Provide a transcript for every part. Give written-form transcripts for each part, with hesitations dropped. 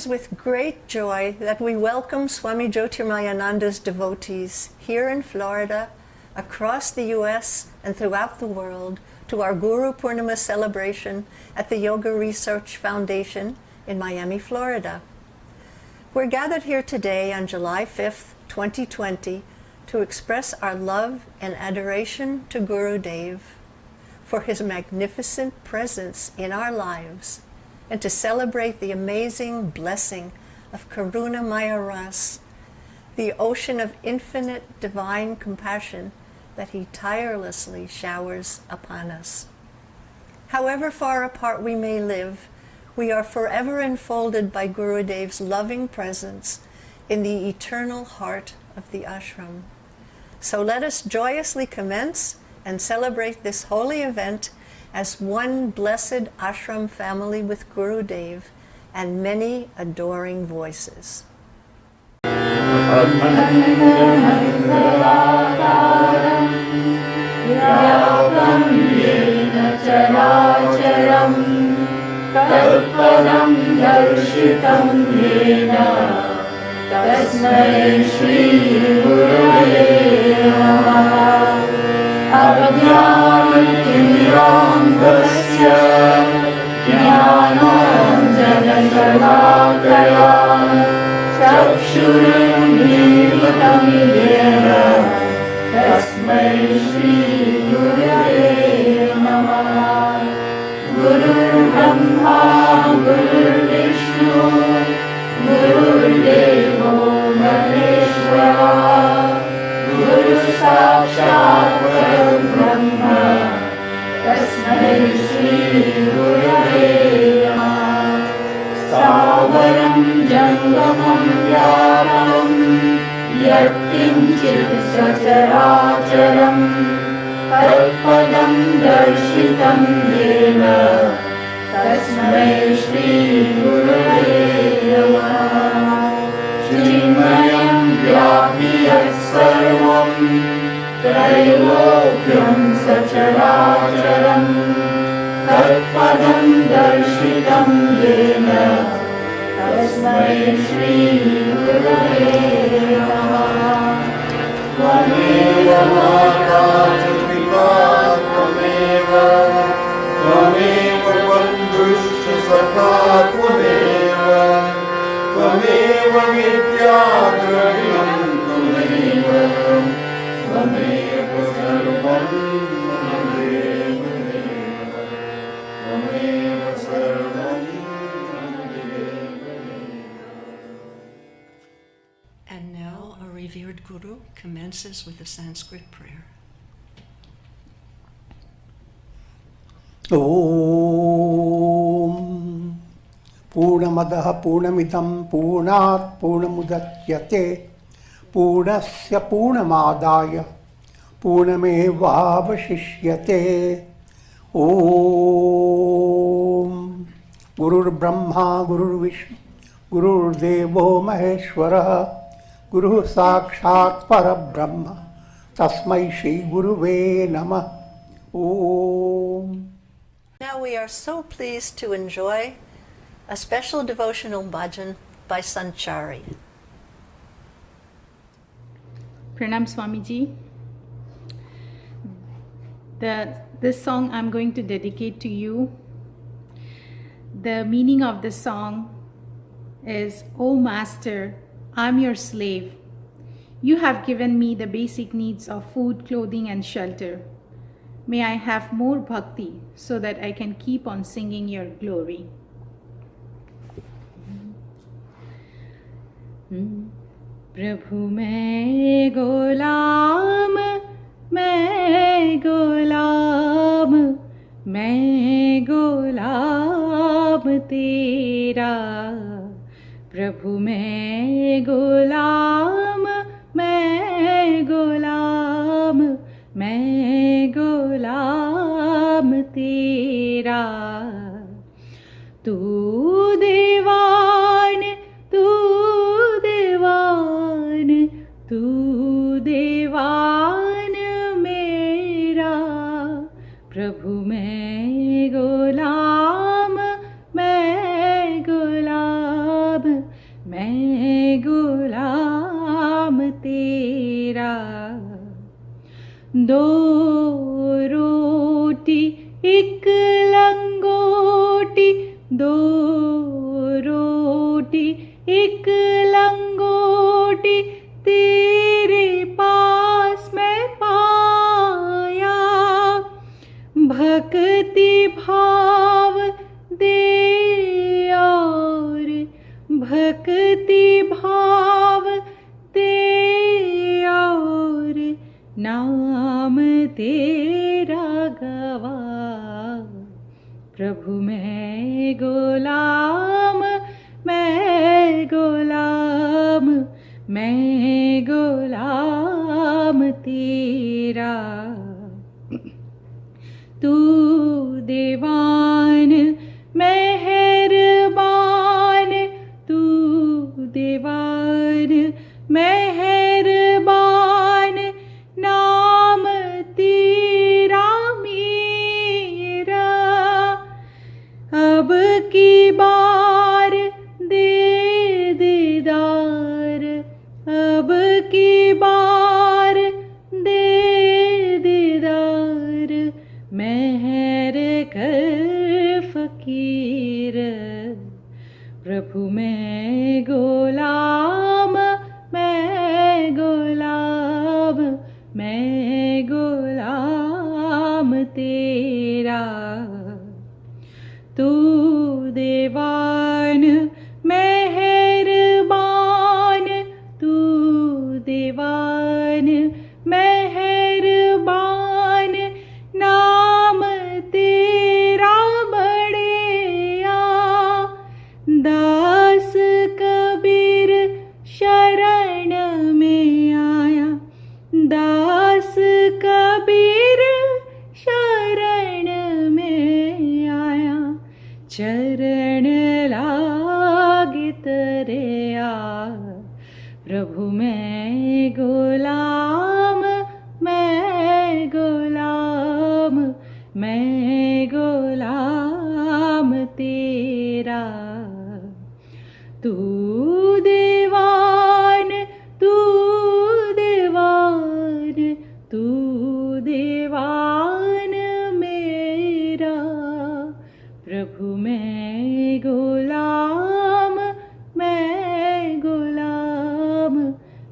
is with great joy that we welcome Swami Jyotirmayananda's devotees here in Florida, across the U.S., and throughout the world to our Guru Purnima celebration at the Yoga Research Foundation in Miami, Florida. We're gathered here today on July 5th, 2020, to express our love and adoration to Guru Dev for his magnificent presence in our lives, and to celebrate the amazing blessing of Karuna Maya Ras, the ocean of infinite divine compassion that he tirelessly showers upon us. However far apart we may live, we are forever enfolded by Guru Dev's loving presence in the eternal heart of the ashram. So let us joyously commence and celebrate this holy event as one blessed ashram family with Guru Dev and many adoring voices. And now our revered Guru commences with a Sanskrit prayer. Om Purnamadaha Purnamidam Purnat Purnamudachyate Purnasya Purnamadaya Purnamevavashishyate. Om Gurur Brahma Gurur Vishnu Gurur Devo Maheshwara Guru Sakshat Parabrahma Tasmai Shri Guruve Namah. Om. Now we are so pleased to enjoy a special devotional bhajan by Sanchari. Pranam Swamiji. This song I'm going to dedicate to you. The meaning of the song is, O Master, I'm your slave. You have given me the basic needs of food, clothing, and shelter. May I have more bhakti so that I can keep on singing your glory. Prabhu main gulam tera. Prabhu main gulam tera. Tu devan mera. Prabhu main gulam दो रोटी एक लंगोटी, दो रोटी एक लंगोटी तेरे पास मैं पाया। भक्ति भाव दे और भक्ति भाव दे और नाम तेरा गवा। प्रभु मैं गुलाम, मैं गुलाम, मैं गुलाम तेरा। तू देवान मेहरबान, तू देवान मेहरबान, नाम तेरा मेरा। अब की बार दे दीदार, अब की बार दे दीदार, मेहर कर फकीर। प्रभु मैं गुलाम, मैं गुलाम, मैं गुलाम तेरा। तू देवान मेहरबान, तू देवान मेहरबान, नाम तेरा बड़ेया। दास कबीर शरण में आया, दास कबीर शरण में आया। चरण लागे तरेया। प्रभु मैं गुलाम, मैं गुलाम, मैं गुलाम तेरा। तू देवान, तू देवान, तू देवान मेरा। प्रभु मैं गुलाम, मैं गुलाम,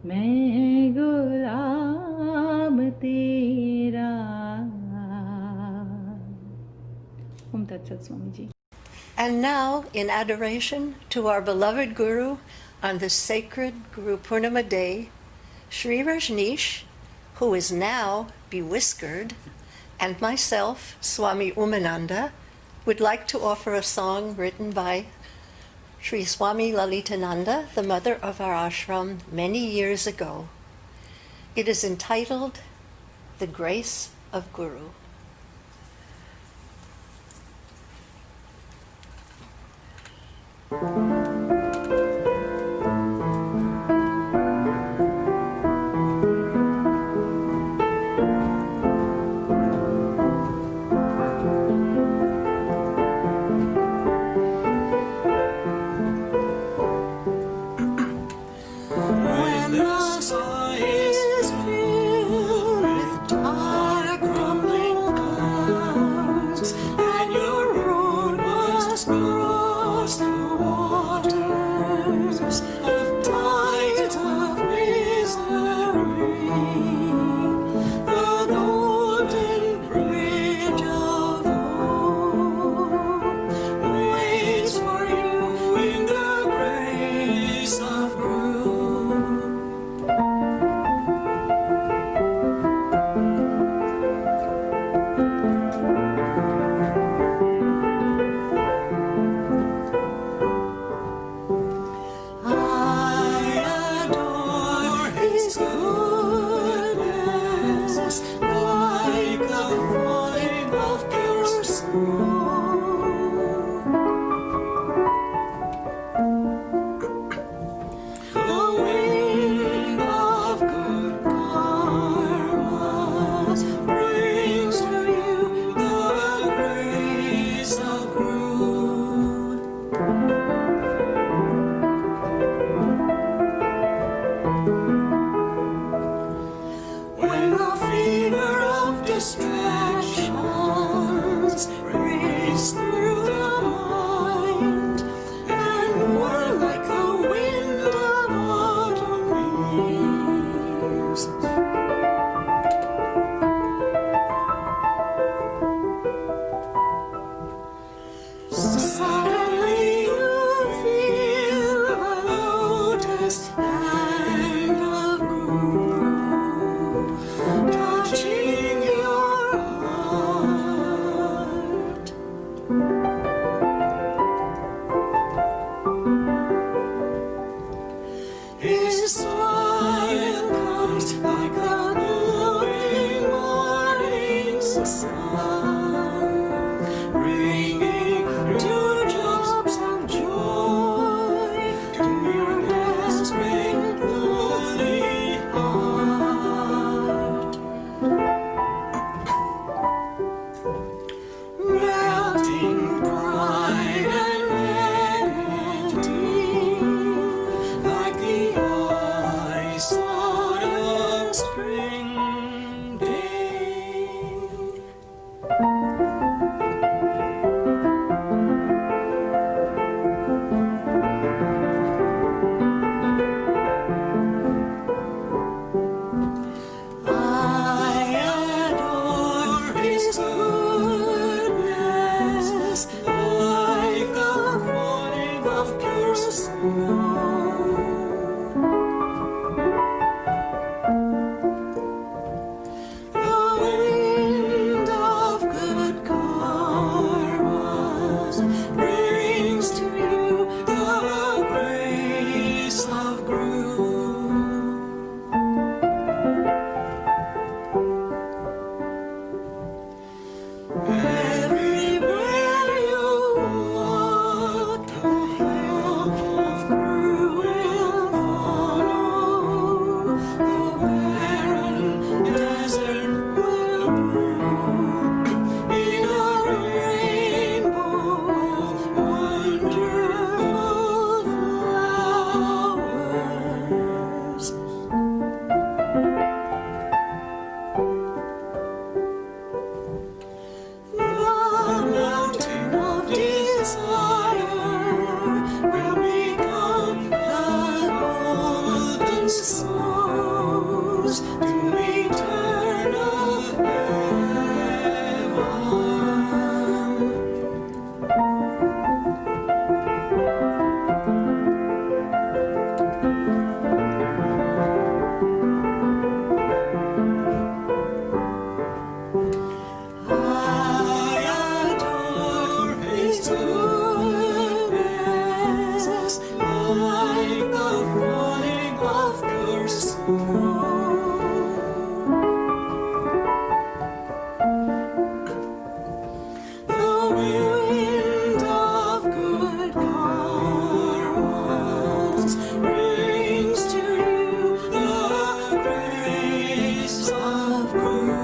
मैं गुलाम तेरा। ओम तत्सत Swami ji. And now, in adoration to our beloved Guru on this sacred Guru Purnima day, Sri Rajneesh, who is now bewhiskered, and myself, Swami Umananda, would like to offer a song written by Sri Swami Lalitananda, the mother of our ashram, many years ago. It is entitled, The Grace of Guru. When the sky is filled with dark crumbling clouds, and your road must cross the water. bringing dewdrops of joy to your desperate, lonely heart. Melting pride and vanity, like the ice on a spring day. I adore His goodness, like the falling of pure snow. The wind of good karmas brings to you the grace of Guru. Everywhere you walk, the help of Guru will follow. The barren desert will bloom in a rainbow of wonderful flowers. The mountain of desire will become the golden snows to eternal heaven. I adore His goodness, like the falling of pure snow. The wind of good karmas brings to you the grace of Guru.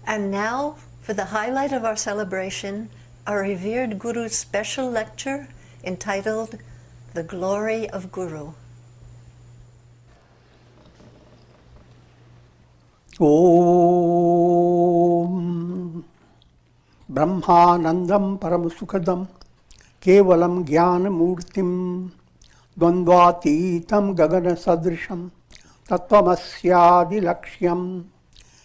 And now, for the highlight of our celebration, our revered Guru's special lecture entitled The Glory of Guru. Om Brahmanandam Paramasukadam Kevalam Jnanamurtim Dvandvatitam Gagana Sadrisham Tattvamasya Laksham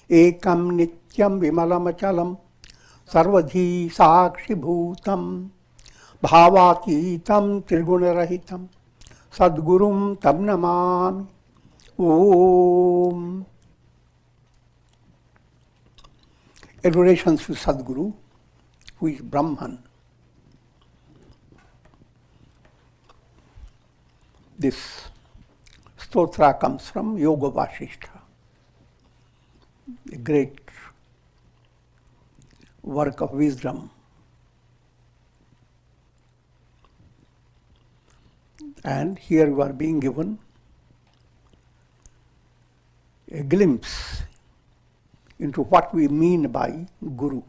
Ekam Nityam Vimalamachalam Sarvadhi Sakshi Bhutam Bhavatitam Trigunarahitam Sadgurum Tam Namami. Om. Adorations to Sadguru, who is Brahman. This stotra comes from Yoga Vasishtha, a great work of wisdom. And here we are being given a glimpse into what we mean by Guru.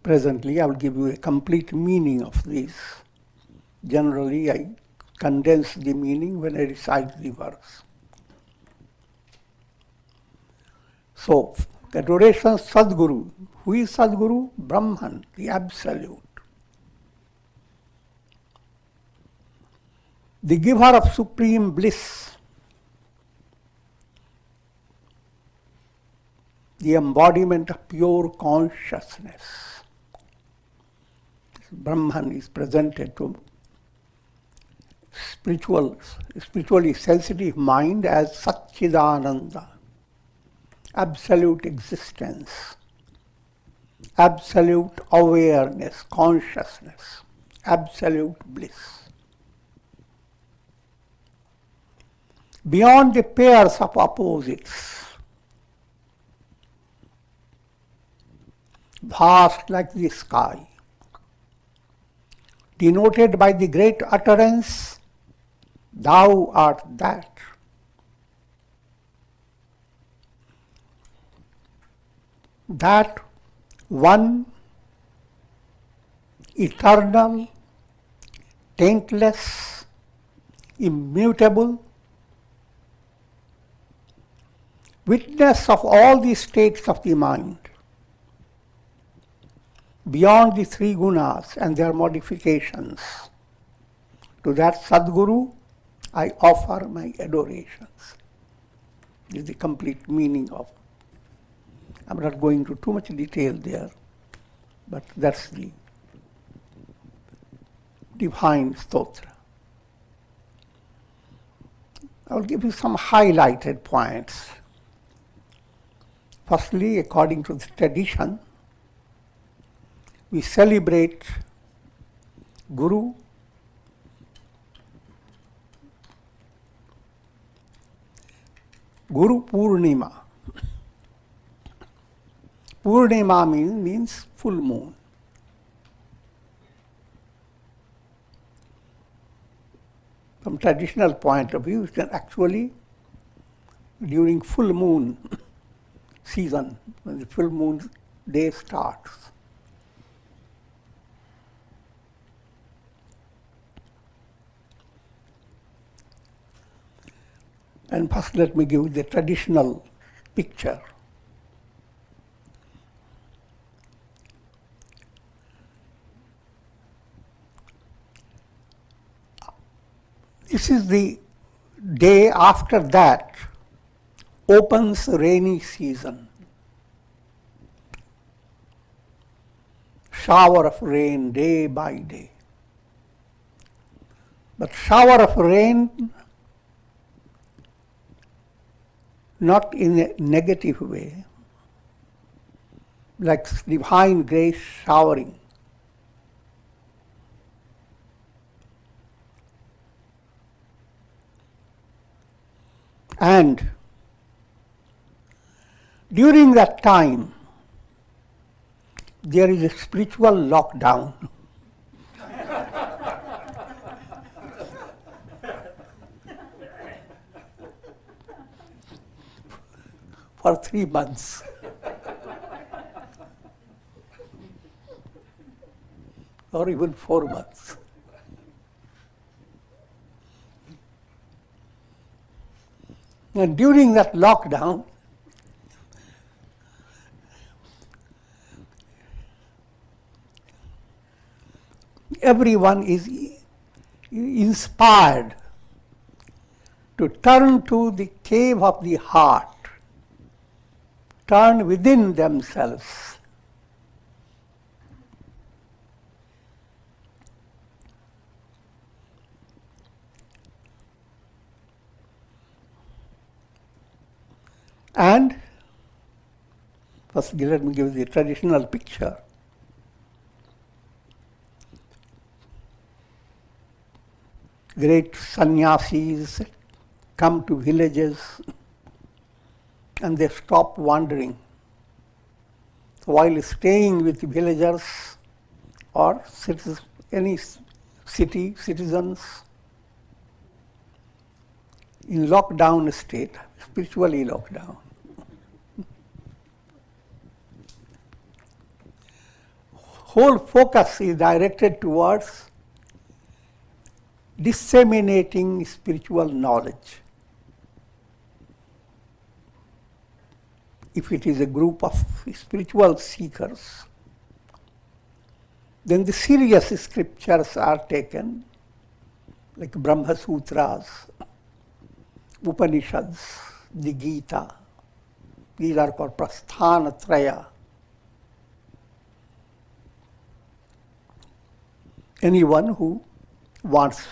Presently, I will give you a complete meaning of this. Generally, I condense the meaning when I recite the verse. So, adoration Sadguru. Who is Sadguru? Brahman, the Absolute. The giver of supreme bliss, the embodiment of pure consciousness. Brahman is presented to spiritually sensitive mind as Satchidananda, absolute existence, absolute awareness, consciousness, absolute bliss. Beyond the pairs of opposites, vast like the sky, denoted by the great utterance, "Thou art that." That one, eternal, taintless, immutable, witness of all the states of the mind, beyond the three gunas and their modifications. To that Sadguru, I offer my adorations. This is the complete meaning of. I'm not going into too much detail there, but that's the divine stotra. I'll give you some highlighted points. Firstly, according to the tradition, we celebrate Guru Purnima. Purnima means full moon. From traditional point of view, it's actually during full moon season, when the full moon day starts. And first let me give the traditional picture. This is the day after that opens rainy season. Shower of rain day by day. But shower of rain not in a negative way, like divine grace showering. And during that time, there is a spiritual lockdown. For 3 months. Or even 4 months. And during that lockdown, everyone is inspired to turn to the cave of the heart, turn within themselves. And first let me give the traditional picture. Great sannyasis come to villages and they stop wandering. So while staying with villagers or any city citizens in lockdown state, spiritually locked down, whole focus is directed towards disseminating spiritual knowledge. If it is a group of spiritual seekers, then the serious scriptures are taken, like Brahma Sutras, Upanishads, the Gita, These are called prasthanatraya. Anyone who wants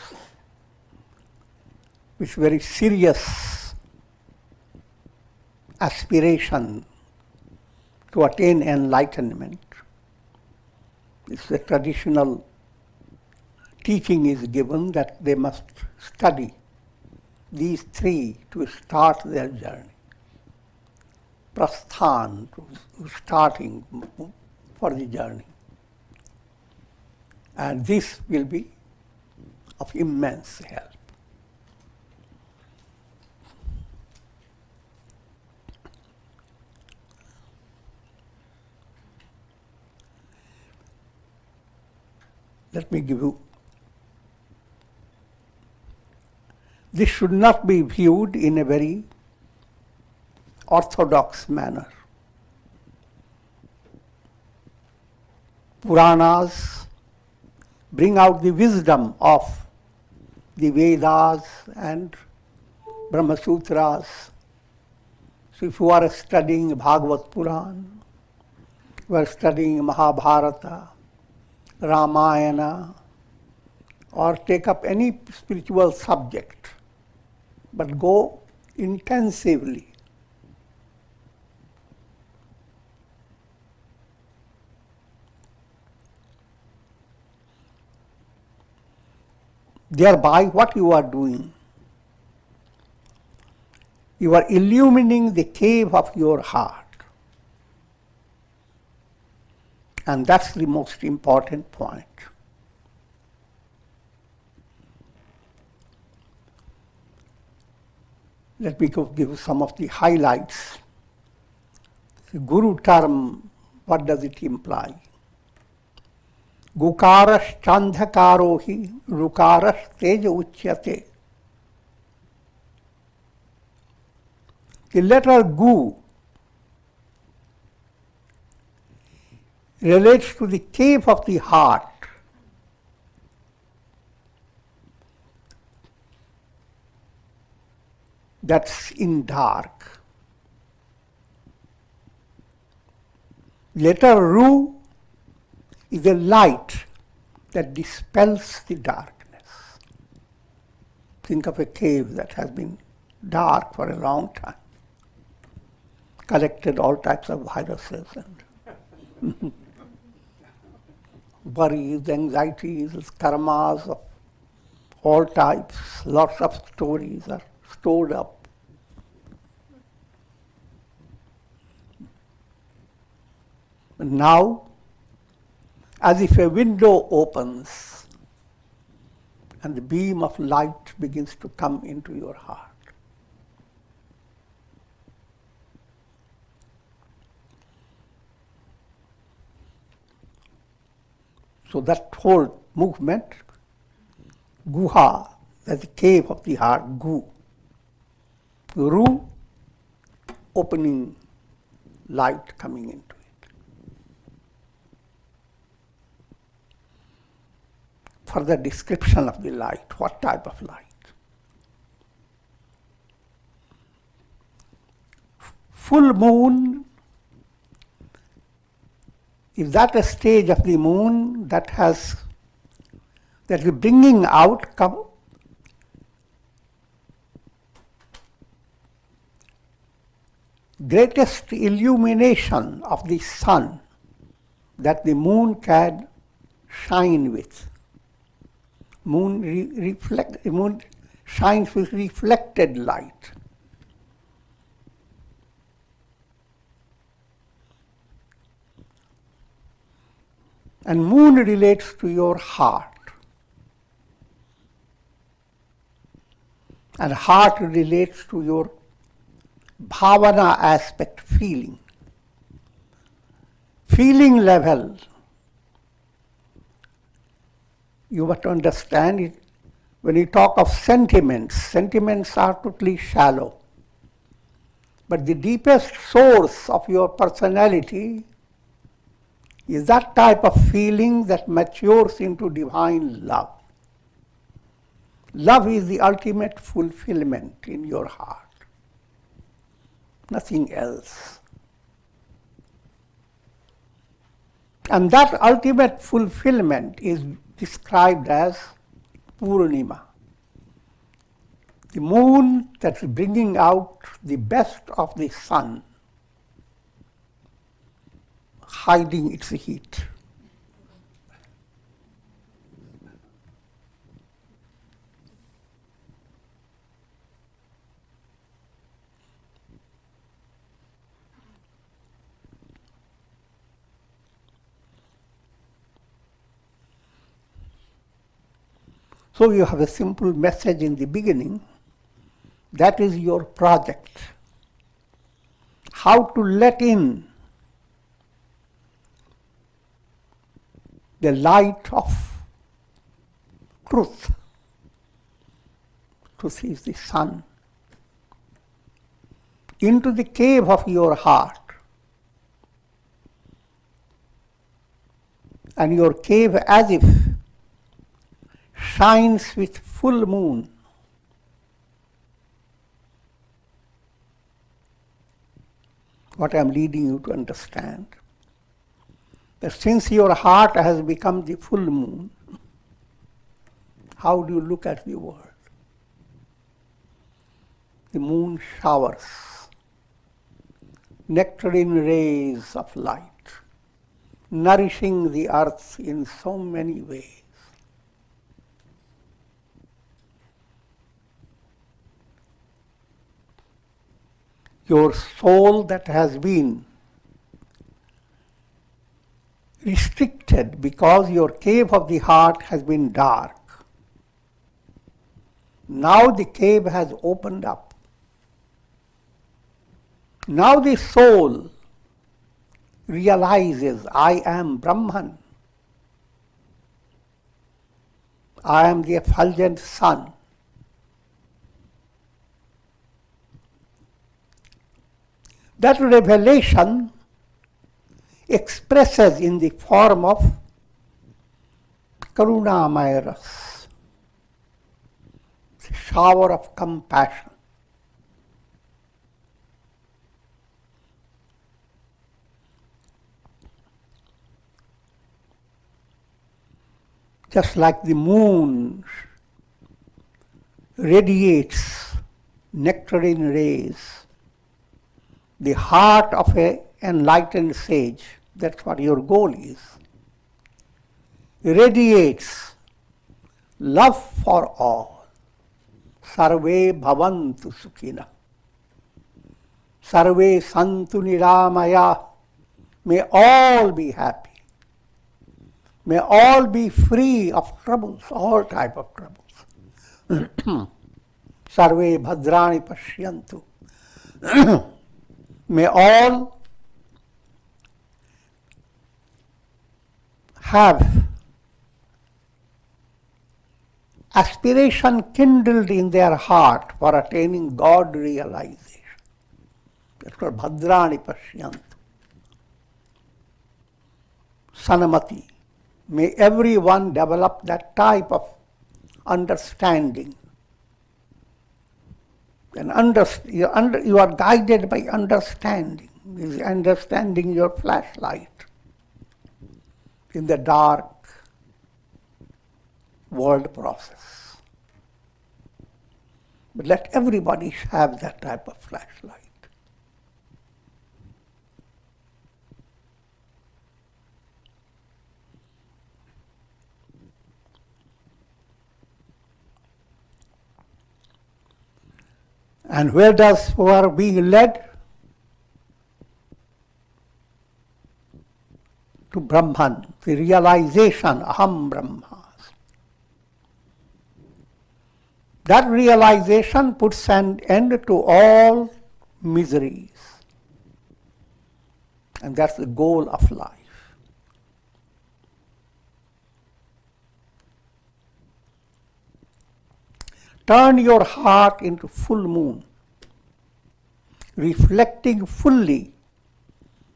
with very serious aspiration to attain enlightenment, it's the traditional teaching is given that they must study these three to start their journey. Prasthan, starting for the journey. And this will be of immense help. Let me give you. This should not be viewed in a very orthodox manner. Puranas bring out the wisdom of the Vedas and Brahma Sutras. So if you are studying Bhagavad Puran, you are studying Mahabharata, Ramayana, or take up any spiritual subject, but go intensively. Thereby, what you are doing? You are illumining the cave of your heart. And that's the most important point. Let me give some of the highlights. The Guru term, what does it imply? Gukarash chandhakarohi rukarash teja uchyate. The letter Gu relates to the cave of the heart. That's in dark. Letter Ru is a light that dispels the darkness. Think of a cave that has been dark for a long time, collected all types of viruses and worries, anxieties, karmas of all types, lots of stories are stored up. And now, as if a window opens and the beam of light begins to come into your heart. So that whole movement, Guha, that's the cave of the heart, Gu. Ru, opening light coming into it. Further description of the light, what type of light? Full moon, is that a stage of the moon that is bringing out greatest illumination of the sun that the moon can shine with. Moon shines with reflected light. And moon relates to your heart. And heart relates to your bhavana aspect, feeling. Feeling level, you must understand it. When you talk of sentiments, sentiments are totally shallow. But the deepest source of your personality is that type of feeling that matures into divine love. Love is the ultimate fulfillment in your heart. Nothing else. And that ultimate fulfillment is described as Purnima, the moon that's bringing out the best of the sun, hiding its heat. So you have a simple message in the beginning. That is your project. How to let in the light of truth. Truth is the sun. Into the cave of your heart. And your cave, as if shines with full moon. What I am leading you to understand, that since your heart has become the full moon, how do you look at the world? The moon showers nectarine rays of light, nourishing the earth in so many ways. Your soul that has been restricted because your cave of the heart has been dark. Now the cave has opened up. Now the soul realizes, I am Brahman. I am the effulgent sun. That revelation expresses in the form of Karunamaya Ras, the shower of compassion. Just like the moon radiates nectarine rays, the heart of an enlightened sage, that's what your goal is, radiates love for all. Sarve bhavantu sukhina. Sarve santu niramaya. May all be happy. May all be free of troubles, all type of troubles. Sarve bhadrani pashyantu. May all have aspiration kindled in their heart for attaining God realization. That's called Bhadrani Pashyantu. Sanamati. May everyone develop that type of understanding. And you are guided by understanding. Is understanding your flashlight in the dark world process. But let everybody have that type of flashlight. And where does we are being led? To Brahman, the realization, Aham Brahmas. That realization puts an end to all miseries. And that's the goal of life. Turn your heart into full moon, reflecting fully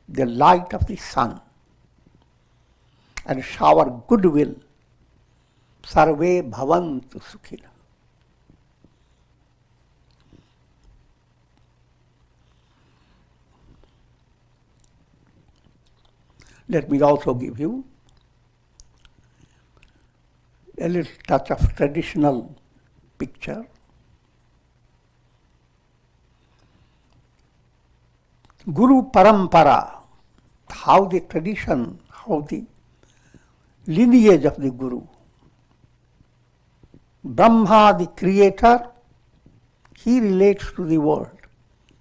the light of the sun, and shower goodwill. Sarve bhavantu sukhina. Let me also give you a little touch of traditional picture. Guru Parampara, how the tradition, how the lineage of the Guru. Brahma, the creator, he relates to the world.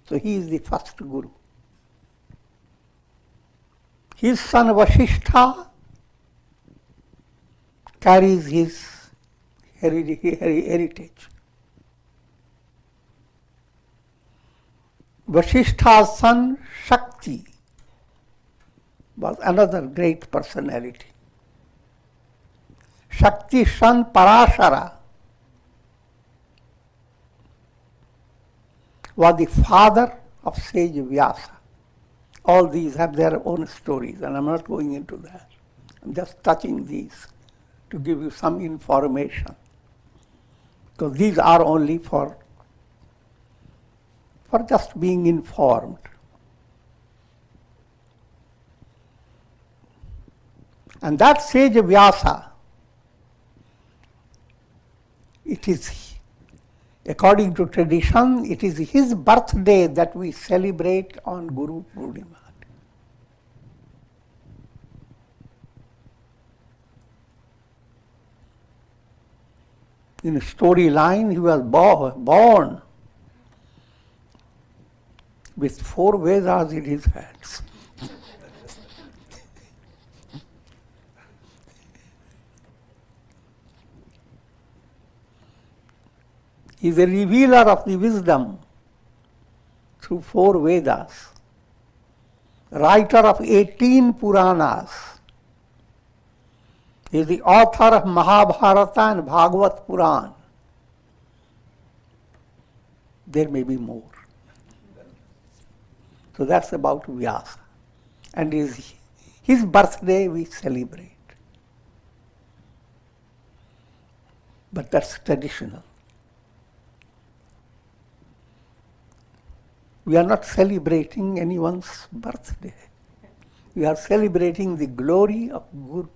So he is the first Guru. His son Vasishtha carries his heritage. Vasishtha's son Shakti was another great personality. Shakti's son Parashara was the father of sage Vyasa. All these have their own stories, and I'm not going into that. I'm just touching these to give you some information, because these are only for just being informed. And that sage Vyasa, it is, according to tradition, it is his birthday that we celebrate on Guru Purnima. In a storyline, he was born with 4 Vedas in his hands. He is a revealer of the wisdom through 4 Vedas, writer of 18 Puranas. He is the author of Mahabharata and Bhagavad Puran. There may be more. So that's about Vyasa. And his birthday we celebrate. But that's traditional. We are not celebrating anyone's birthday. We are celebrating the glory of Guru.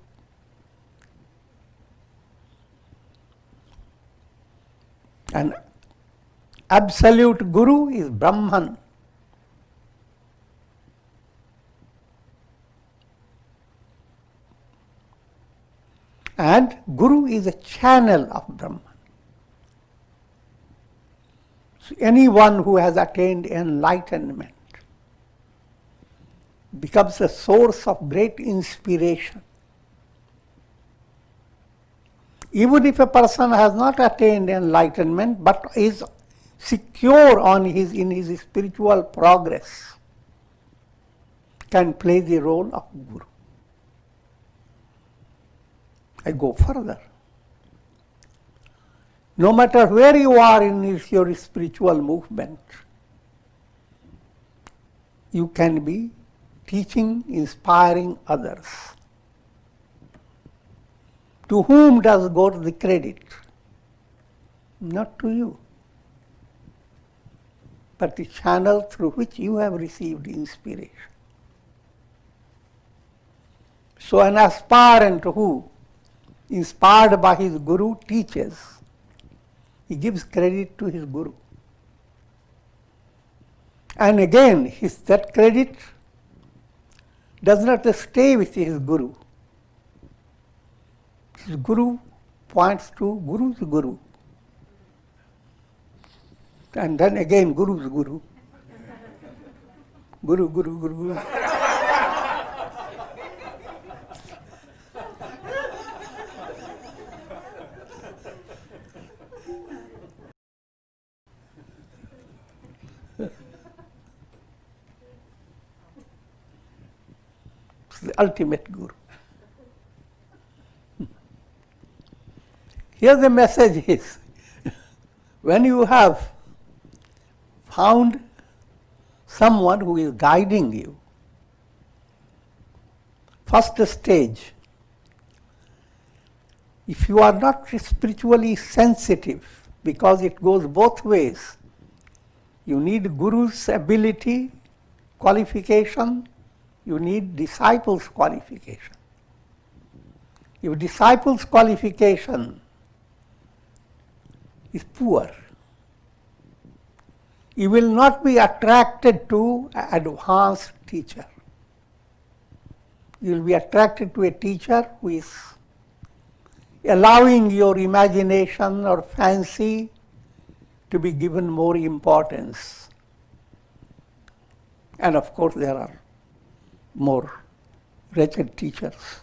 An absolute Guru is Brahman. And Guru is a channel of Brahman. So anyone who has attained enlightenment becomes a source of great inspiration. Even if a person has not attained enlightenment but is secure in his spiritual progress, can play the role of Guru. I go further. No matter where you are in your spiritual movement, you can be teaching, inspiring others. To whom does go the credit? Not to you, but the channel through which you have received inspiration. So an aspirant who, inspired by his Guru, teaches, he gives credit to his Guru. And again, that credit does not stay with his Guru. His Guru points to Guru's Guru. And then again, Guru's Guru. Guru, Guru, Guru, Guru. The ultimate Guru. Here the message is, when you have found someone who is guiding you, first stage, if you are not spiritually sensitive, because it goes both ways, you need Guru's ability, qualification, you need disciples' qualification. If disciples' qualification is poor, you will not be attracted to an advanced teacher. You will be attracted to a teacher who is allowing your imagination or fancy to be given more importance. And of course, there are more wretched teachers.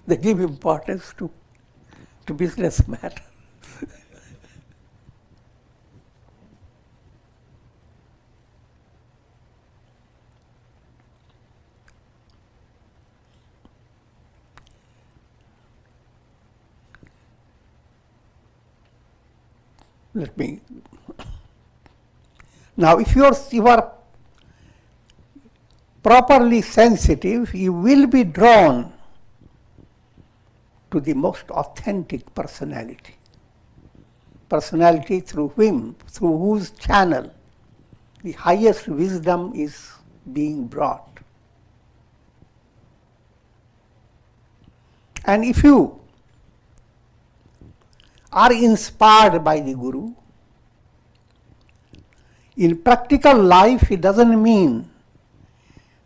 They give importance to business matters. Now, if you are properly sensitive, you will be drawn to the most authentic personality. Personality through whose channel the highest wisdom is being brought. And if you are inspired by the Guru, in practical life it doesn't mean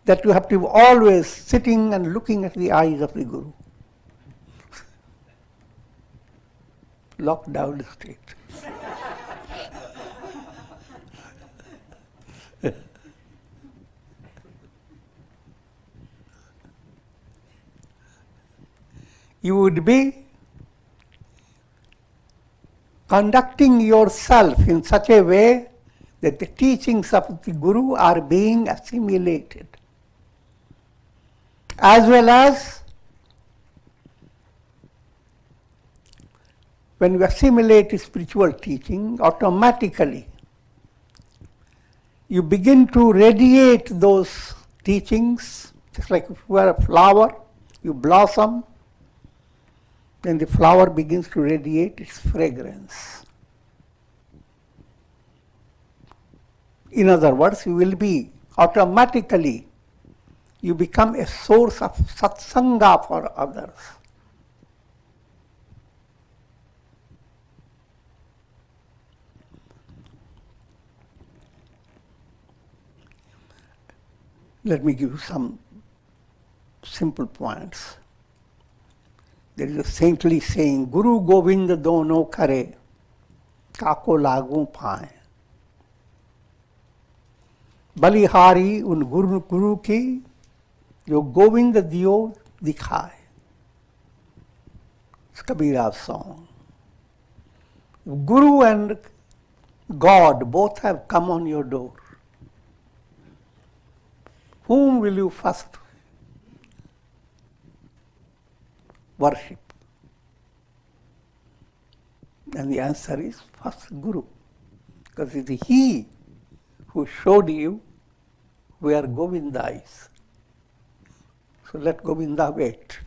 that you have to be always sitting and looking at the eyes of the Guru. Locked down state. You would be conducting yourself in such a way that the teachings of the Guru are being assimilated, as well as when you assimilate spiritual teaching, automatically you begin to radiate those teachings, just like if you are a flower, you blossom, then the flower begins to radiate its fragrance. In other words, you will be automatically, you become a source of satsanga for others. Let me give you some simple points. There is a saintly saying, Guru Govind dono kare, kako lagu paए. बलिहारी उन गुरु की जो गोविंद दियो दिखाए. It's Kabira's song. Guru and God both have come on your door. Whom will you first worship? And the answer is first Guru, because it is he who showed you where Govinda is. So let Govinda wait.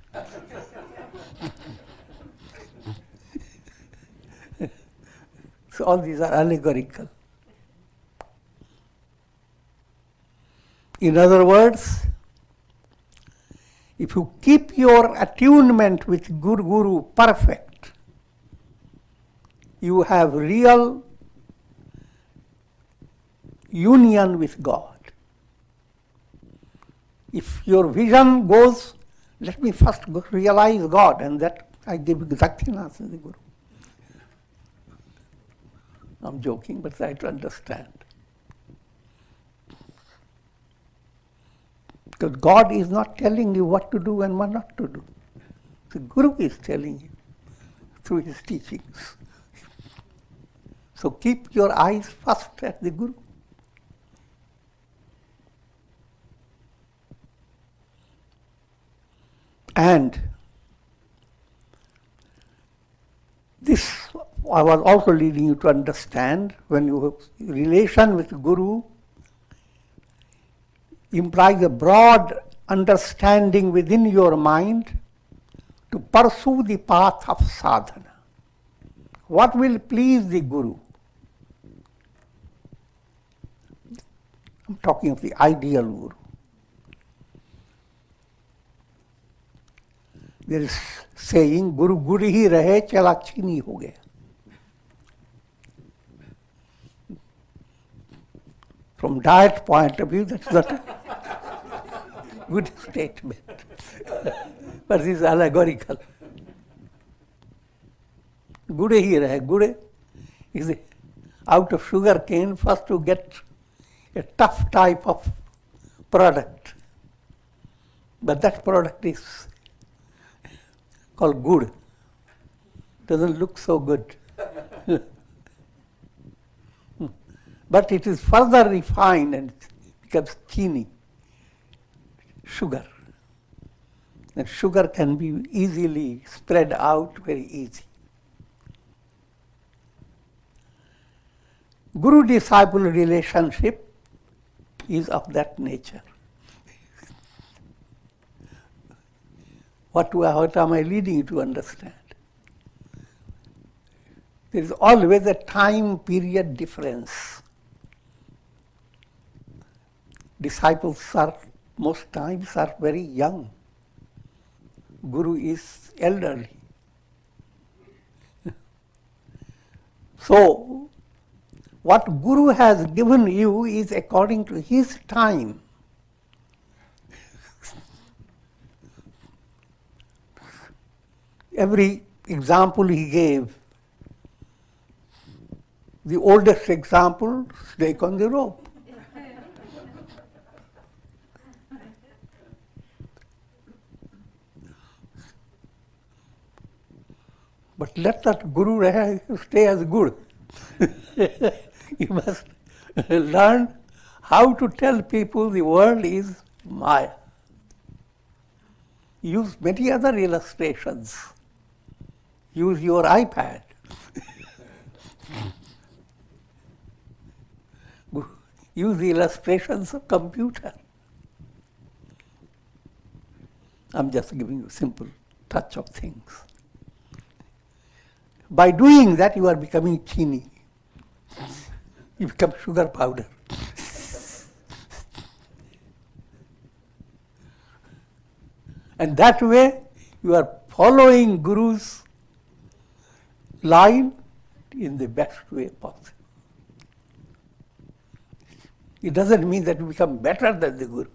So all these are allegorical. In other words, if you keep your attunement with Guru perfect, you have real union with God. If your vision goes, let me first realize God, and that I give Dakshinas to the Guru. I'm joking, but try to understand. Because God is not telling you what to do and what not to do. The Guru is telling you through his teachings. So keep your eyes first at the Guru. And this I was also leading you to understand, when you have relation with Guru implies a broad understanding within your mind to pursue the path of sadhana. What will please the Guru? talking of the ideal Guru. There is saying, Guru Guru hi rahe, chala chini ho gaya. From diet point of view, that's not a good statement. But it is allegorical. Gure hi rahe. Gure is out of sugar cane, first to get a tough type of product. But that product is called good. Doesn't look so good. But it is further refined and it becomes chini, sugar. And sugar can be easily spread out, very easy. Guru-disciple relationship is of that nature. What am I leading you to understand? There is always a time period difference. Disciples are, most times, are very young. Guru is elderly. So, what Guru has given you is according to his time. Every example he gave, the oldest example, snake on the rope. But let that Guru stay as Guru. You must learn how to tell people the world is Maya. Use many other illustrations. Use your iPad. Use the illustrations of computer. I'm just giving you a simple touch of things. By doing that, you are becoming chini. You become sugar powder. And that way, you are following Guru's line in the best way possible. It doesn't mean that you become better than the Guru.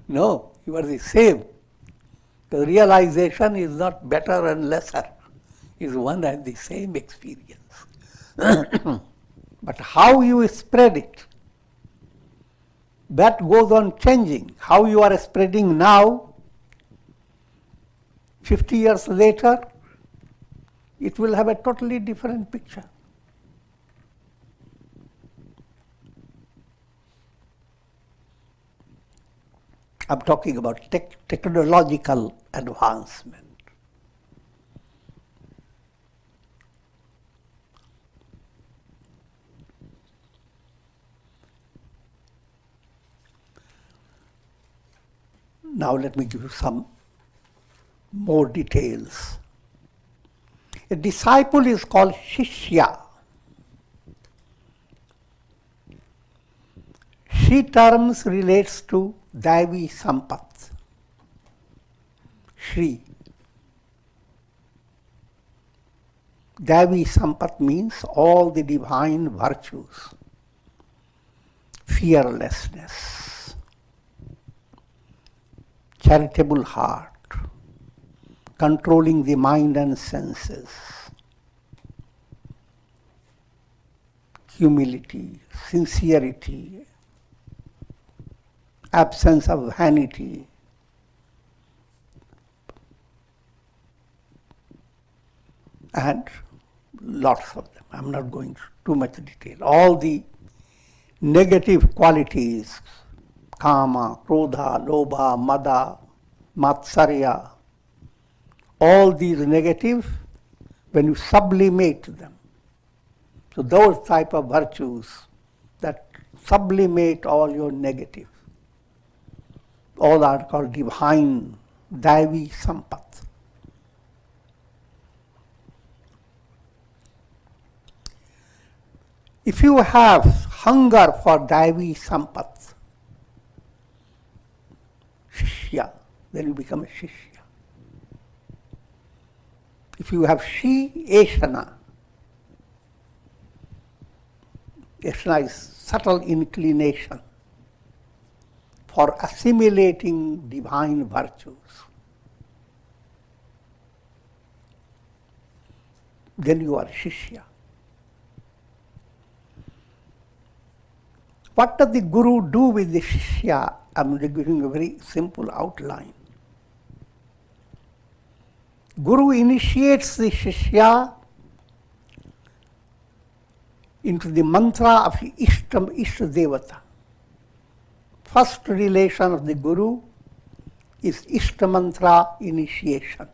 No, you are the same. The realization is not better and lesser. Is one and the same experience. But how you spread it, that goes on changing. How you are spreading now, 50 years later, it will have a totally different picture. I'm talking about technological advancement. Now let me give you some more details. A disciple is called Shishya. She terms relates to Daivi Sampat. Shri. Daivi Sampat means all the divine virtues. Fearlessness, charitable heart, controlling the mind and senses, humility, sincerity, absence of vanity, and lots of them. I'm not going into too much detail. All the negative qualities, kama, krodha, lobha, mada, matsarya, all these negative, when you sublimate them, so those type of virtues that sublimate all your negative, all are called divine, Daivi Sampat. If you have hunger for Daivi Sampat, Shishya, then you become a Shishya. If you have Shi Eshana, Eshana is subtle inclination for assimilating divine virtues, then you are Shishya. What does the Guru do with the Shishya? I'm giving a very simple outline. Guru initiates the Shishya into the mantra of Ishta Devata. First relation of the Guru is Ishta Mantra initiation.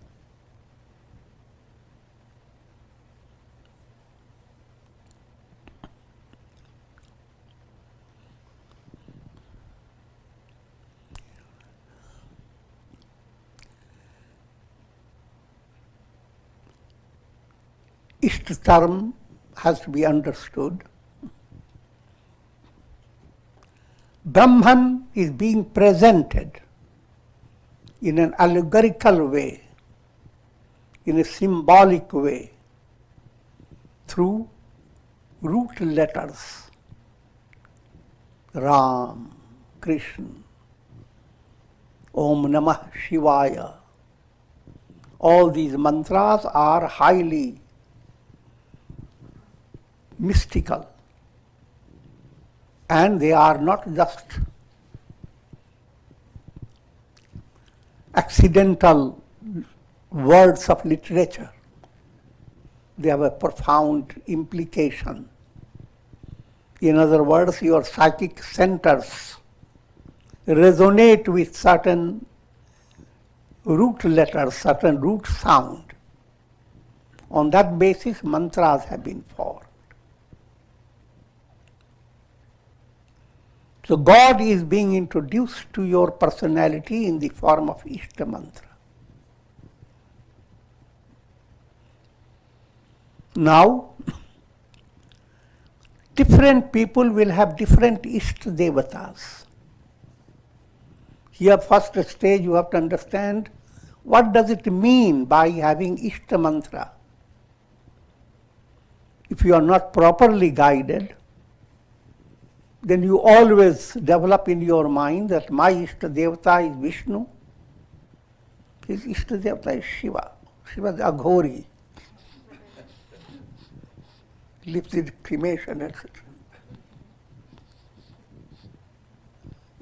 Ishta term has to be understood. Brahman is being presented in an allegorical way, in a symbolic way, through root letters. Ram, Krishna, Om Namah Shivaya. All these mantras are highly mystical, and they are not just accidental words of literature. They have a profound implication. In other words, your psychic centers resonate with certain root letters, certain root sound. On that basis, mantras have been formed. So God is being introduced to your personality in the form of Ishta Mantra. Now, different people will have different Ishta Devatas. Here, first stage, you have to understand what does it mean by having Ishta Mantra. If you are not properly guided, then you always develop in your mind that my Ishta Devata is Vishnu, his Ishta Devata is Shiva. Shiva is Aghori, lives in cremation, etc.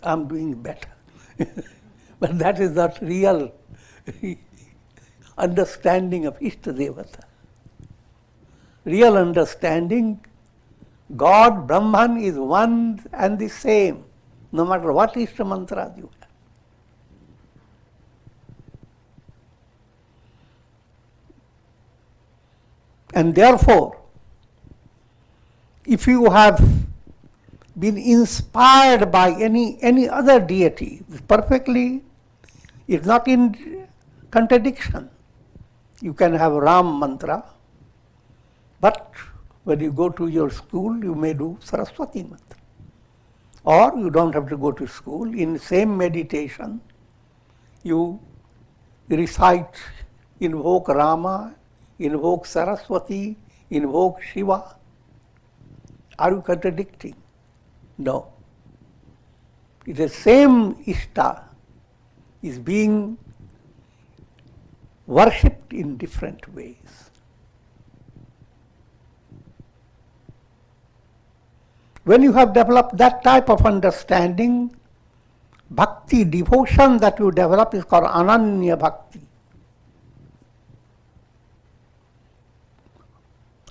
I'm doing better. But that is not real understanding of Ishta Devata. Real understanding, God, Brahman is one and the same, no matter what Ishta Mantra you have. And therefore, if you have been inspired by any other deity, perfectly, it's not in contradiction. You can have Ram mantra, but when you go to your school, you may do Saraswati mantra. Or you don't have to go to school. In the same meditation, you recite, invoke Rama, invoke Saraswati, invoke Shiva. Are you contradicting? No. The same Ishta is being worshipped in different ways. When you have developed that type of understanding, bhakti, devotion that you develop is called Ananya Bhakti.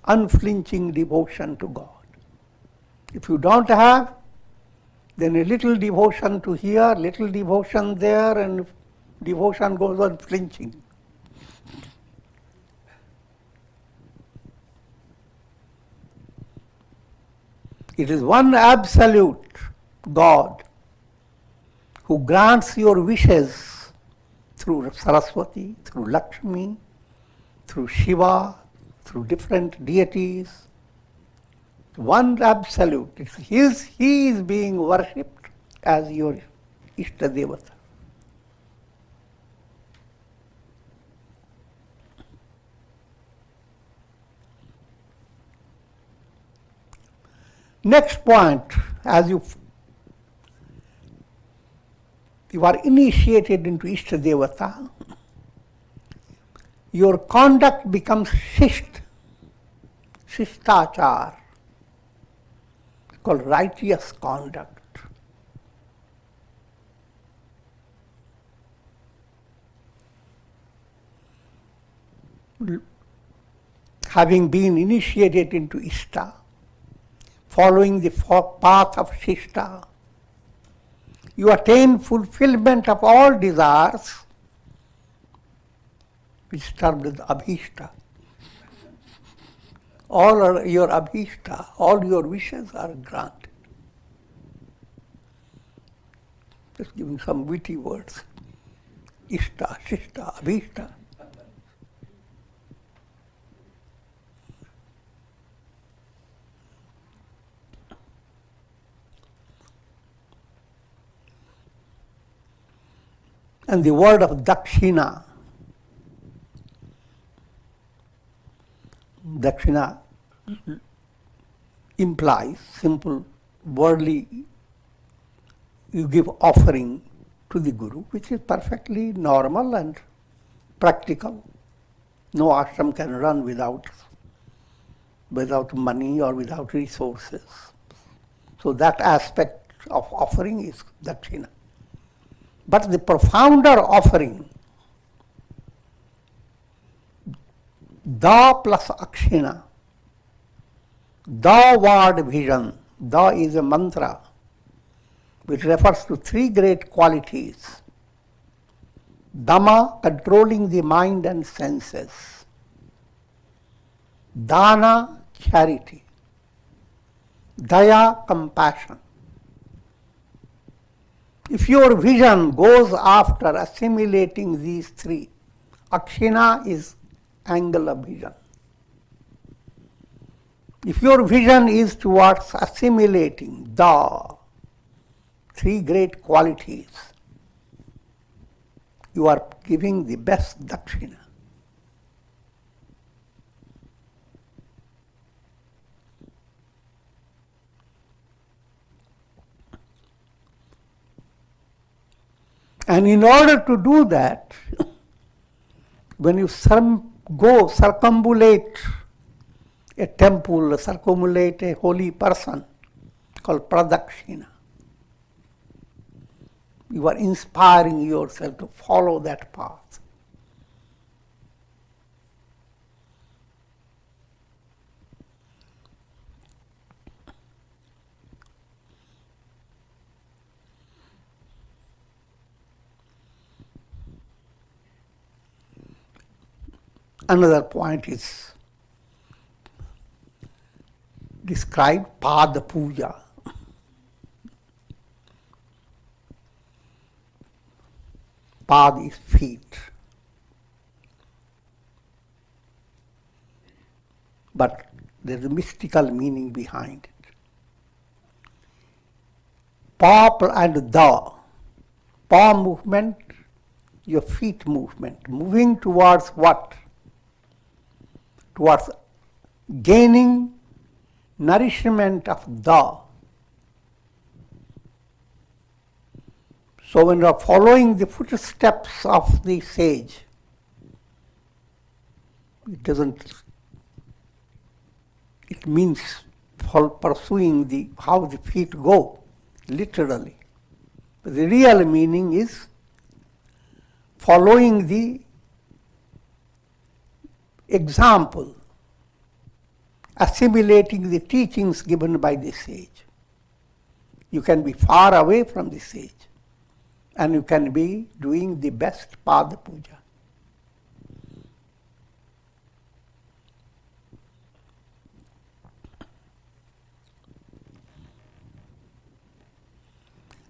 Unflinching devotion to God. If you don't have, then a little devotion to here, little devotion there, and devotion goes on flinching. It is one absolute God who grants your wishes through Saraswati, through Lakshmi, through Shiva, through different deities. One absolute. He is being worshipped as your Ishta Devata. Next point, as you are initiated into Ishta Devata, your conduct becomes shishtachar, called righteous conduct. Having been initiated into Ishta, following the path of Shishta, you attain fulfillment of all desires, which is termed as Abhishta. All your Abhishta, all your wishes are granted. Just giving some witty words. Ishta, Shishta, Abhishta. And the word of Dakshina. Dakshina implies simple, worldly, you give offering to the Guru, which is perfectly normal and practical. No ashram can run without money or without resources. So that aspect of offering is Dakshina. But the profounder offering, Da plus Akshina, Da word vision, Da is a mantra which refers to three great qualities. Dhamma, controlling the mind and senses. Dana, charity. Daya, compassion. If your vision goes after assimilating these three, Akshina is angle of vision. If your vision is towards assimilating the three great qualities, you are giving the best dakshina. And in order to do that, when you go circumambulate a temple, circumambulate a holy person called pradakshina, you are inspiring yourself to follow that path. Another point is described Pada Puja. Pad is feet. But there is a mystical meaning behind it. Pa and Da. Pa movement, your feet movement, moving towards what? Towards gaining nourishment of Da. So when you are following the footsteps of the sage, it means pursuing how the feet go, literally. But the real meaning is following the example, assimilating the teachings given by the sage. You can be far away from the sage, and you can be doing the best Pada Puja.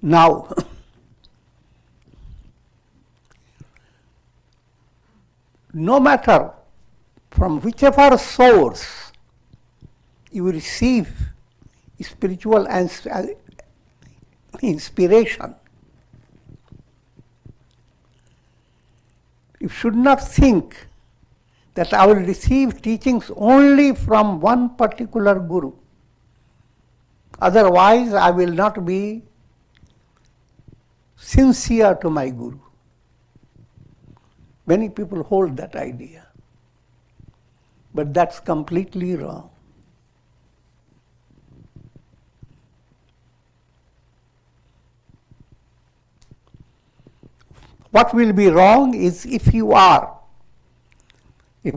Now, no matter from whichever source you receive spiritual inspiration, you should not think that I will receive teachings only from one particular guru. Otherwise, I will not be sincere to my Guru. Many people hold that idea, but that's completely wrong. What will be wrong is if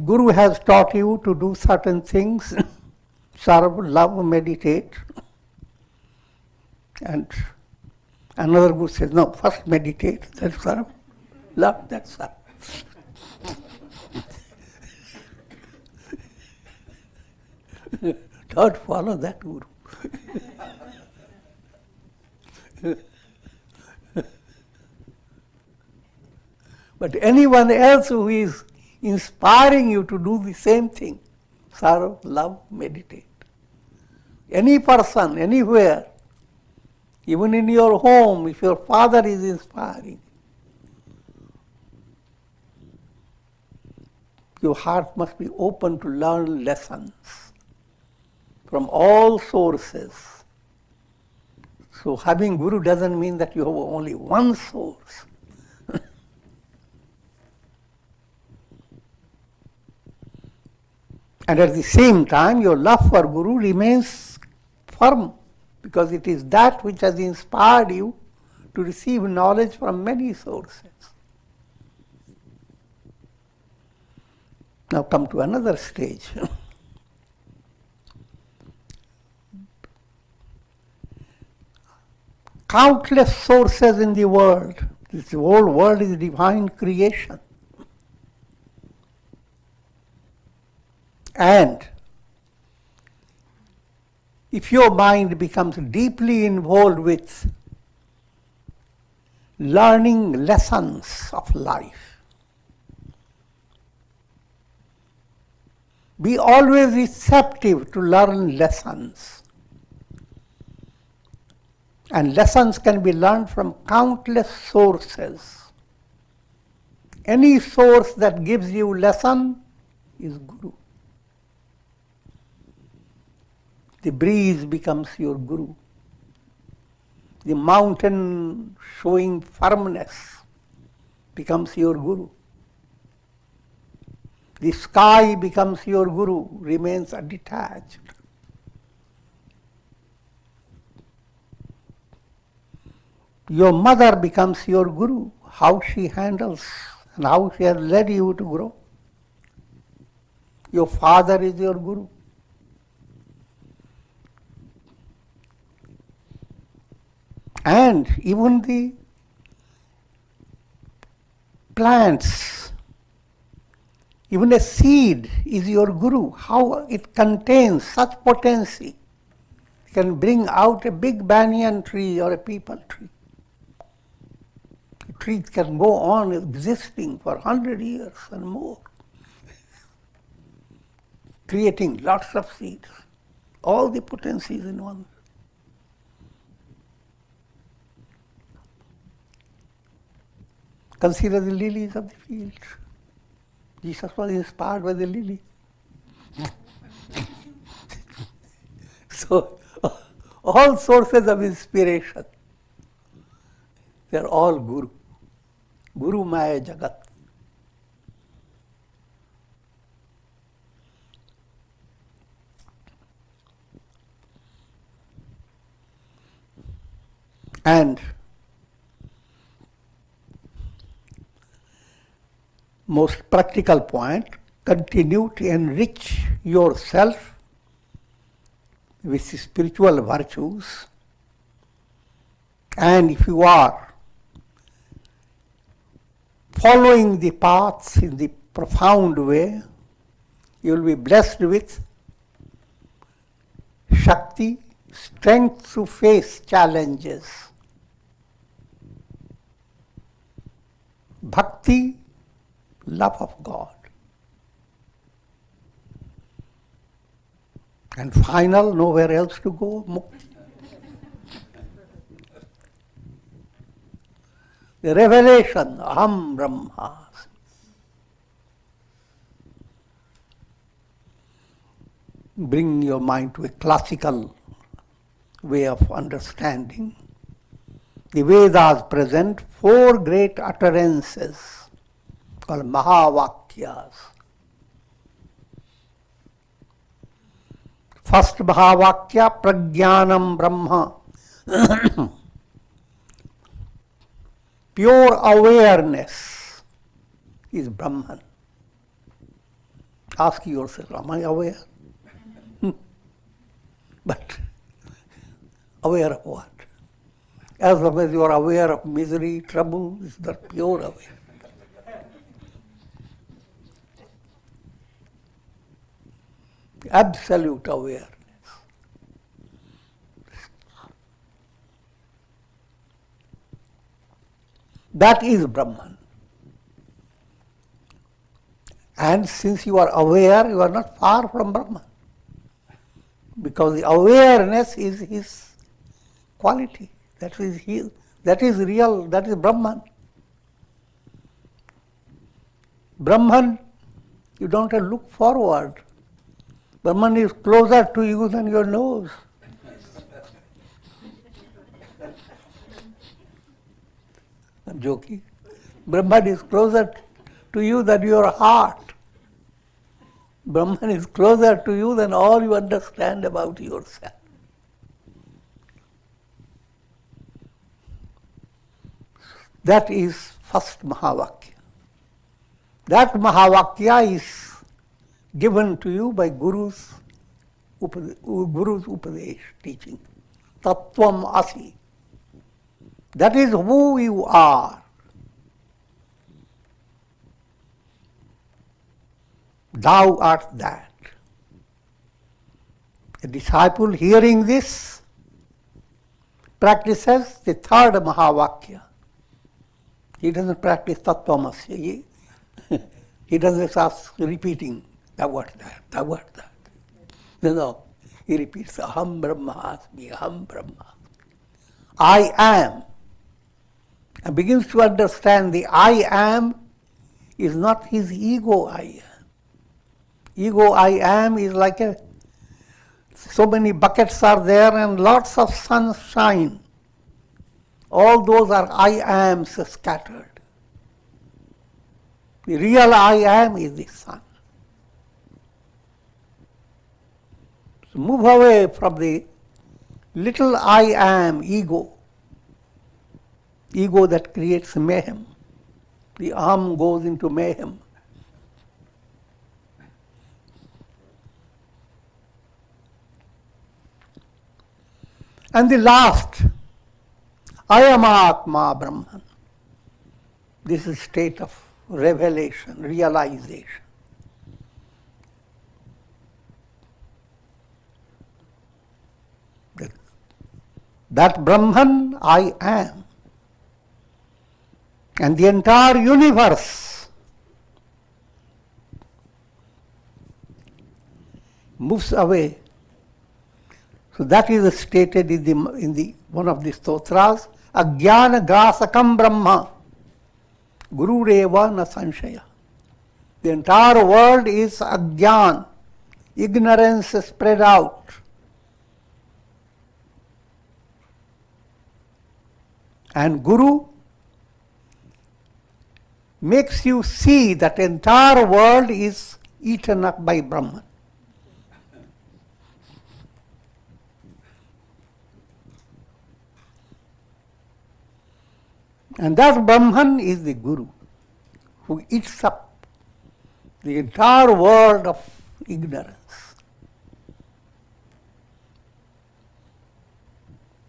Guru has taught you to do certain things, serve, love, meditate, and another Guru says, no, first meditate, then serve, love, then serve. Don't follow that Guru. But anyone else who is inspiring you to do the same thing, serve, love, meditate. Any person, anywhere, even in your home, if your father is inspiring, your heart must be open to learn lessons from all sources. So having Guru doesn't mean that you have only one source. And at the same time, your love for Guru remains firm, because it is that which has inspired you to receive knowledge from many sources. Now come to another stage. Countless sources in the world. This whole world is divine creation. And if your mind becomes deeply involved with learning lessons of life, be always receptive to learn lessons. And lessons can be learned from countless sources. Any source that gives you lesson is Guru. The breeze becomes your Guru. The mountain showing firmness becomes your Guru. The sky becomes your Guru, remains detached. Your mother becomes your Guru, how she handles and how she has led you to grow. Your father is your Guru. And even the plants, even a seed is your Guru, how it contains such potency. It can bring out a big banyan tree or a peepal tree. A tree can go on existing for 100 years and more, creating lots of seeds. All the potencies in one. Consider the lilies of the field. Jesus was inspired by the lily. So, all sources of inspiration, they are all Guru. Guru Maya Jagat. And most practical point, continue to enrich yourself with spiritual virtues. And if you are following the paths in the profound way, you will be blessed with Shakti, strength to face challenges, Bhakti, love of God. And final, nowhere else to go, Mukti. The revelation, Aham Brahmasmi. Bring your mind to a classical way of understanding. The Vedas present 4 great utterances called Mahavakyas. First Mahavakya, Prajnanam Brahma. Pure awareness is Brahman. Ask yourself, am I aware? But aware of what? As long as you are aware of misery, trouble, it's not pure aware. Absolute awareness. That is Brahman. And since you are aware, you are not far from Brahman. Because the awareness is his quality. That is real, that is Brahman. Brahman, you don't have to look forward. Brahman is closer to you than your nose. I'm joking. Brahman is closer to you than your heart. Brahman is closer to you than all you understand about yourself. That is first Mahavakya. That Mahavakya is given to you by Guru's Upadesh teaching. Tattvam Asi. That is who you are. Thou art that. A disciple hearing this practices the third Mahavakya. He doesn't practice Tattvamasi. He doesn't start repeating, thou art that, thou art that. No, he repeats, Aham Brahmasmi, Aham Brahma. I am. And begins to understand the I am is not his ego I am. Ego I am is like so many buckets are there and lots of sunshine. All those are I ams scattered. The real I am is the sun. So move away from the little I am ego. Ego that creates mayhem. The arm goes into mayhem. And the last, I am Atma Brahman. This is state of revelation, realization. That Brahman I am. And the entire universe moves away. So that is stated in the one of the stotras, Ajnana Grasakam Brahma, Guru Reva na Sanshaya. The entire world is Ajnan, ignorance spread out. And Guru makes you see that entire world is eaten up by Brahman. And that Brahman is the Guru who eats up the entire world of ignorance.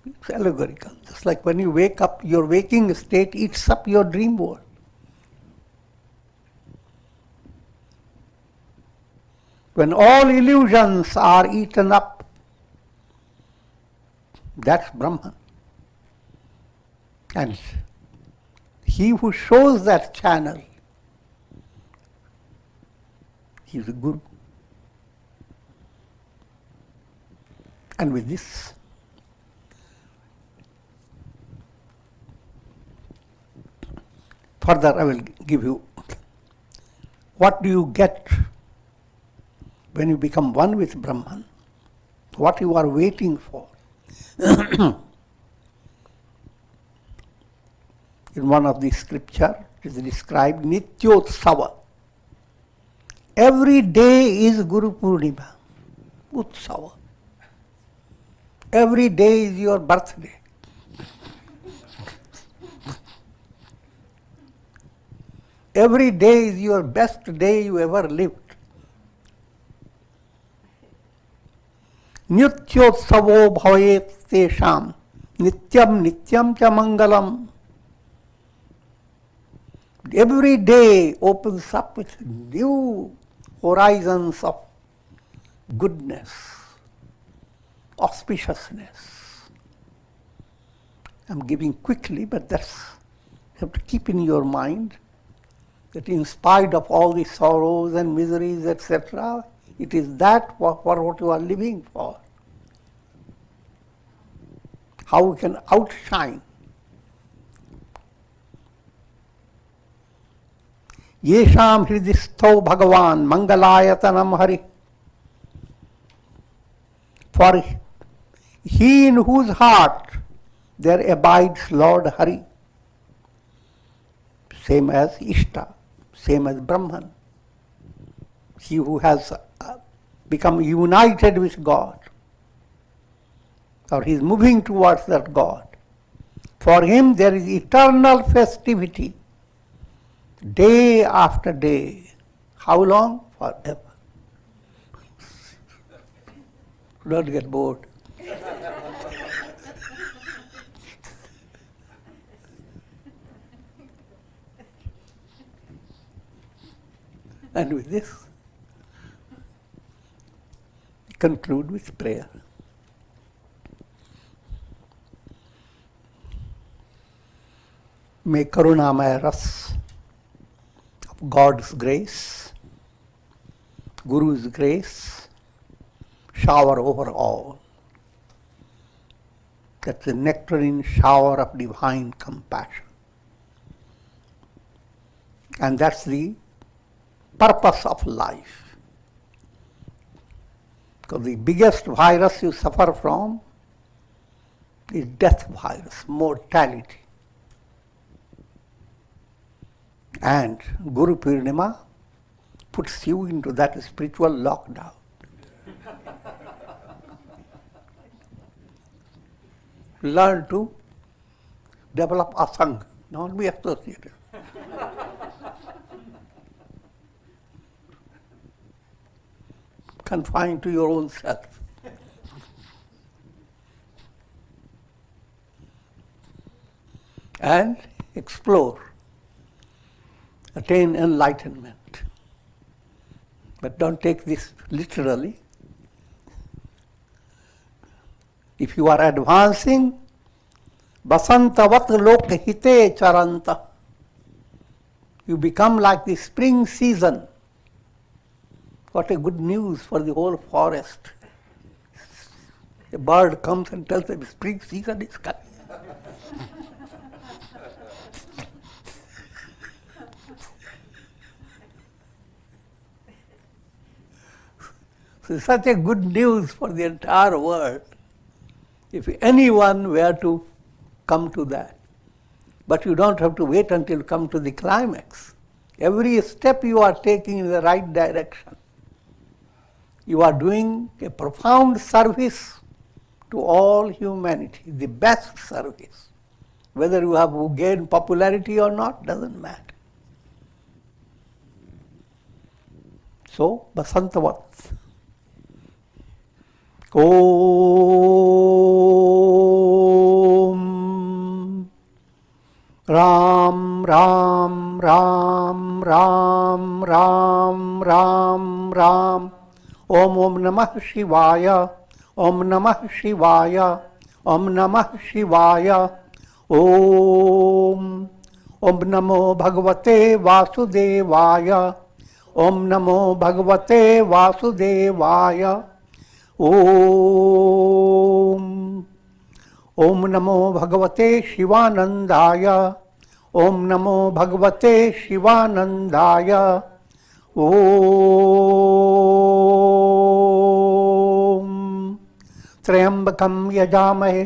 It's allegorical. Just like when you wake up, your waking state eats up your dream world. When all illusions are eaten up, that's Brahman. And he who shows that channel, he is a Guru. And with this, further I will give you, what do you get when you become one with Brahman? What you are waiting for? In one of the scripture, it is described Nityotsava. Every day is Guru Purnima, Utsava. Every day is your birthday. Every day is your best day you ever lived. Nityotsavo bhavet tesham, nityam nityam cha mangalam. Every day opens up with new horizons of goodness, auspiciousness. I'm giving quickly, but that's you have to keep in your mind that in spite of all the sorrows and miseries, etc., it is that for what you are living for. How we can outshine. Yesham hridistho Bhagavan Mangalayatanam Hari. For he in whose heart there abides Lord Hari. Same as Ishta, same as Brahman. He who has become united with God, or he is moving towards that God. For him there is eternal festivity, day after day. How long? Forever. Don't get bored. And with this, we conclude with prayer. May Karunamaya Ras of God's grace, Guru's grace, shower over all. That's the nectarine shower of divine compassion. And that's the purpose of life. Because the biggest virus you suffer from is death virus, mortality. And Guru Purnima puts you into that spiritual lockdown. Learn to develop asanga, not be associated. Confined to your own self. And explore. Attain enlightenment. But don't take this literally. If you are advancing, basantavat lokahite charanta. You become like the spring season. What a good news for the whole forest. A bird comes and tells them spring season is coming. So it's such a good news for the entire world if anyone were to come to that. But you don't have to wait until you come to the climax. Every step you are taking in the right direction. You are doing a profound service to all humanity, the best service. Whether you have gained popularity or not, doesn't matter. So, Basantavat. Om Ram Ram Ram Ram Ram Ram Ram Om Om Namah Shivaya Om Namah Shivaya Om Namah Shivaya Om Om Namo Bhagavate Vasudevaya Om Namo Bhagavate Vasudevaya Om Om Namo Bhagavate Shivanandaya Om Namo Bhagavate Shivanandaya Om त्र्यंबकं यजामहे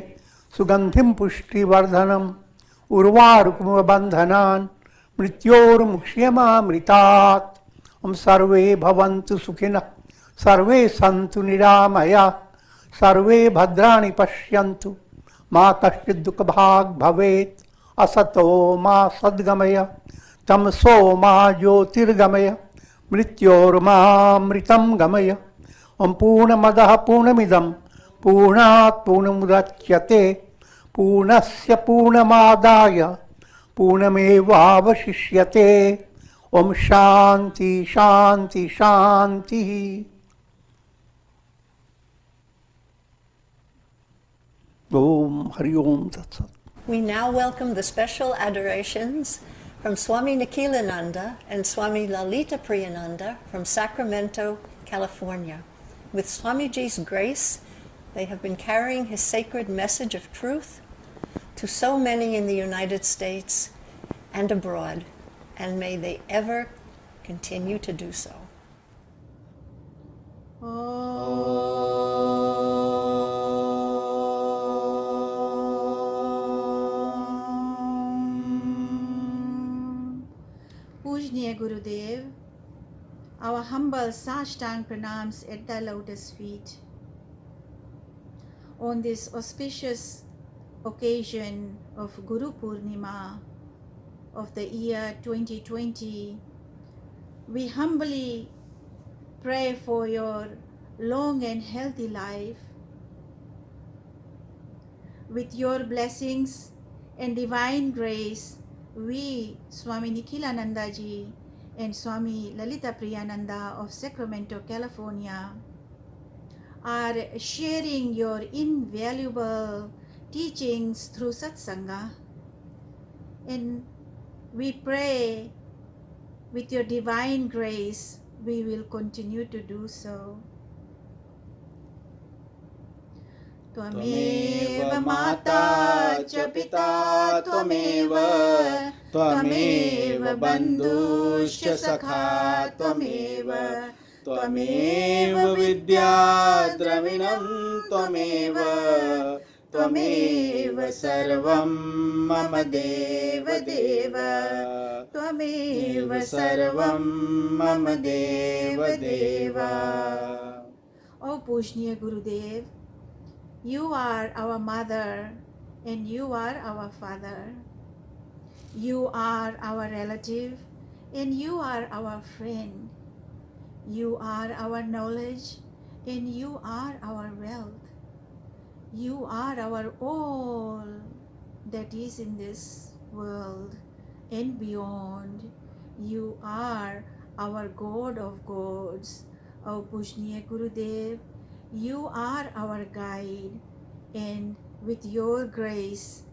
सुगंधिं पुष्टिवर्धनम् उर्वारुकबन्धनान् मृत्योर्मुक्ष्यमामृतात्। हम सर्वे भवन्तु सुखिनः सर्वे सन्तु निरामया सर्वे भद्राणि पश्यन्तु मा कश्चित् दुःखभाग् भवेत्। असतो मा सद्गमय तमसो मा ज्योतिर्गमय मृत्योर्मामृतं गमय। ओम पूर्णमदः पूर्णमिदं पूर्णात् पूर्णमुदच्यते पूर्णस्य पूर्णमादाय पूर्णमेवावशिष्यते। ओम शांति शांति शांति। ओम हरि ओम तत्सत्। We now welcome the special adorations from Swami Nikhilananda and Swami Lalita Priyananda from Sacramento, California. With Swamiji's grace, they have been carrying his sacred message of truth to so many in the United States and abroad, and may they ever continue to do so. Pujniya Gurudev, our humble Sashtang pranams at thy lotus feet. On this auspicious occasion of Guru Purnima of the year 2020, we humbly pray for your long and healthy life. With your blessings and divine grace, we, Swami Nikhilananda ji and Swami Lalita Priyananda of Sacramento, California, are sharing your invaluable teachings through Satsanga, and we pray with your divine grace we will continue to do so. Tvameva mata cha pita tvameva tvameva bandhuscha sakha tvameva tvameva vidya dravinam tvameva tvameva sarvam mama deva deva tvameva sarvam mama deva deva. O Pujniya Gurudev, you are our mother and you are our father. You are our relative and you are our friend. You are our knowledge and you are our wealth. You are our all that is in this world and beyond. You are our God of gods. O Pujniya Gurudev, you are our guide, and with your grace,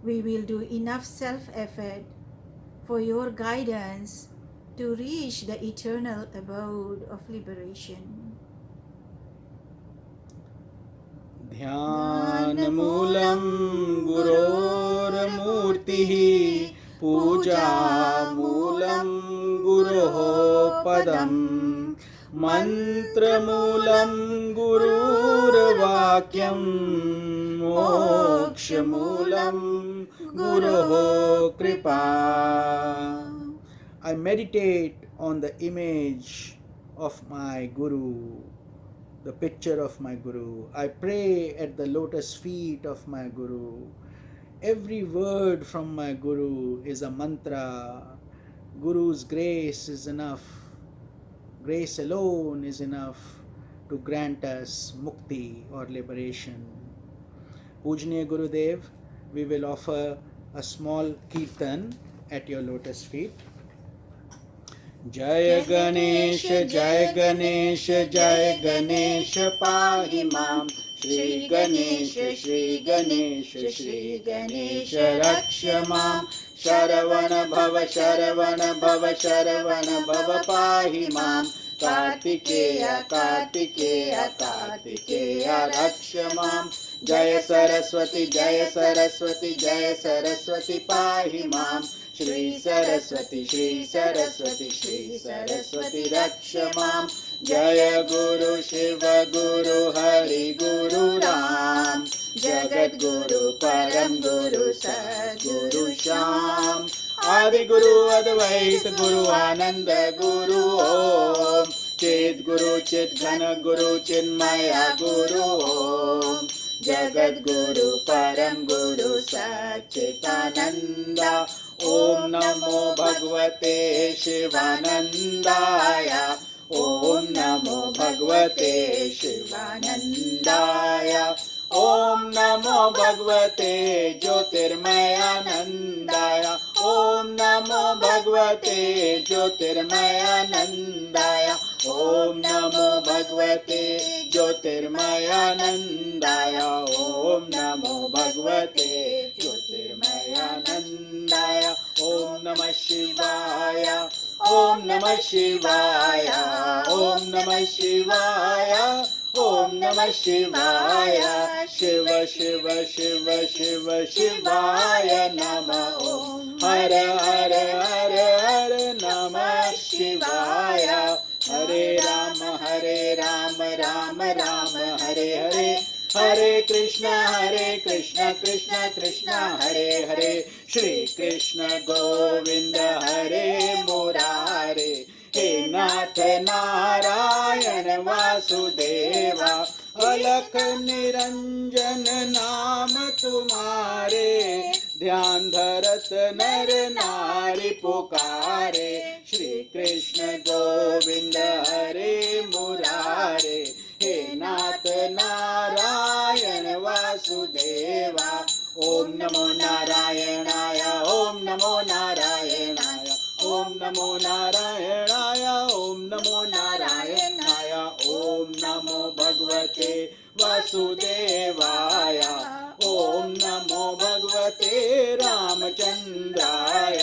we will do enough self-effort for your guidance to reach the eternal abode of liberation. Dhyanamoolam Gurormurtihi Pujamoolam Guroho Padam Mantramulam Gururvakyam Mokshamulam Guroho Kripa. I meditate on the image of my Guru, the picture of my Guru. I pray at the lotus feet of my Guru. Every word from my Guru is a mantra. Guru's grace is enough. Grace alone is enough to grant us mukti or liberation. Pujniya Gurudev, we will offer a small kirtan at your lotus feet. Jai Ganesh, Jai Ganesh, Jai Ganesh, Pahi Mam. Shri Ganesh, Shri Ganesh, Shri Ganesh, Raksha Mam. Sharavana Bhava, Sharavana Bhava, Sharavana Bhava, Pahi Mam. Kartikeya, Kartikeya, Kartikeya, Raksha Mam. Jaya Saraswati, Jaya Saraswati, Jaya Saraswati, Pahi Mam. Shri Saraswati, Shri Saraswati, Shri Saraswati, Raksha Mam. जय गुरु शिव गुरु हरि गुरु राम, जगत गुरु परम गुरु सद्गुरु श्याम, आदि गुरु अद्वैत गुरु आनंद गुरु ओम, चित गुरु चित घन गुरु चिन्मय गुरु ओम, जगत गुरु परम गुरु सच्चिदानंद, ओम नमो भगवते शिवानंदाय, ओम नमो भगवते शिवानंदाय, ओम नमो भगवते ज्योतिर्मयानंदाय, ओम नमो भगवते ज्योतिर्मयानंदाय, ओम नमो भगवते ज्योतिर्मयानंदाय, ओम नमो भगवते ज्योतिर्मयानंदाय, ओम नमः शिवाय, ओम नमः शिवाय, ओम नमः शिवाय, ओम नमः शिवाय, शिव शिव शिव शिव शिवाय नमः, ओम हर हर हर हर नमः शिवाय, हरे राम राम राम हरे हरे, हरे कृष्ण कृष्ण कृष्ण हरे हरे, श्री कृष्ण गोविंद हरे मुरारे, हे नाथ नारायण वासुदेवा, अलख निरंजन नाम तुम्हारे, ध्यान धरत नर नारी पुकारे, श्री कृष्ण गोविंद हरे मुरारे, हे नाथ नारायण वासुदेवा, ओम नमो नारायणाय, ओम नमो नारायणाय, ओम नमो नारायणाय, ओम नमो नारायणाय, ओम नमो भगवते वासुदेवाय, ओम नमो भगवते रामचंद्राय,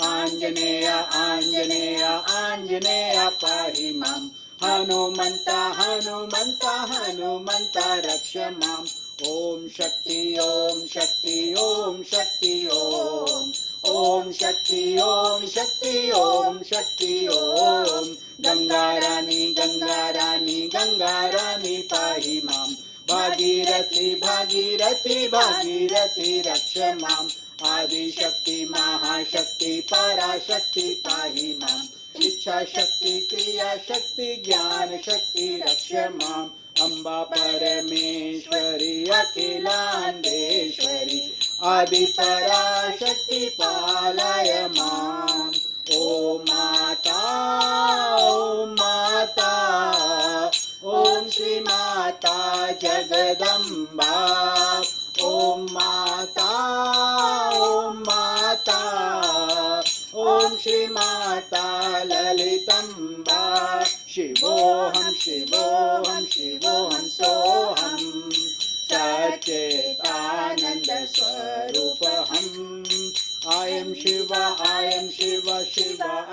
आंजनेय आंजनेय आंजनेय पाहि मां, हनुमन्ता हनुमन्ता हनुमन्ता रक्ष माम्, ओम शक्ति ओम शक्ति ओम शक्ति ओम, ओम शक्ति ओम शक्ति ओम शक्ति ओम, गंगा रानी गंगा रानी गंगा रानी पाहि मां, भागीरथी भागीरथी भागीरथी रक्ष माम्, आदि शक्ति महाशक्ति पराशक्ति पाहि माम्, इच्छा शक्ति क्रिया शक्ति ज्ञान शक्ति रक्ष माम्, अम्बा परमेश्वरी अखिलांडेश्वरी, आदि पराशक्ति पालय माम्, ओम माता ओम माता, ओम श्री माता जगदम्बा, ओम माता ओम माता, ओम श्री माता ललितम्बा, शिवोऽहं शिवोऽहं शिवोऽहं सोऽहं, सच्चिदानन्द स्वरूपहम्, I am Shiva, I am Shiva, Shiva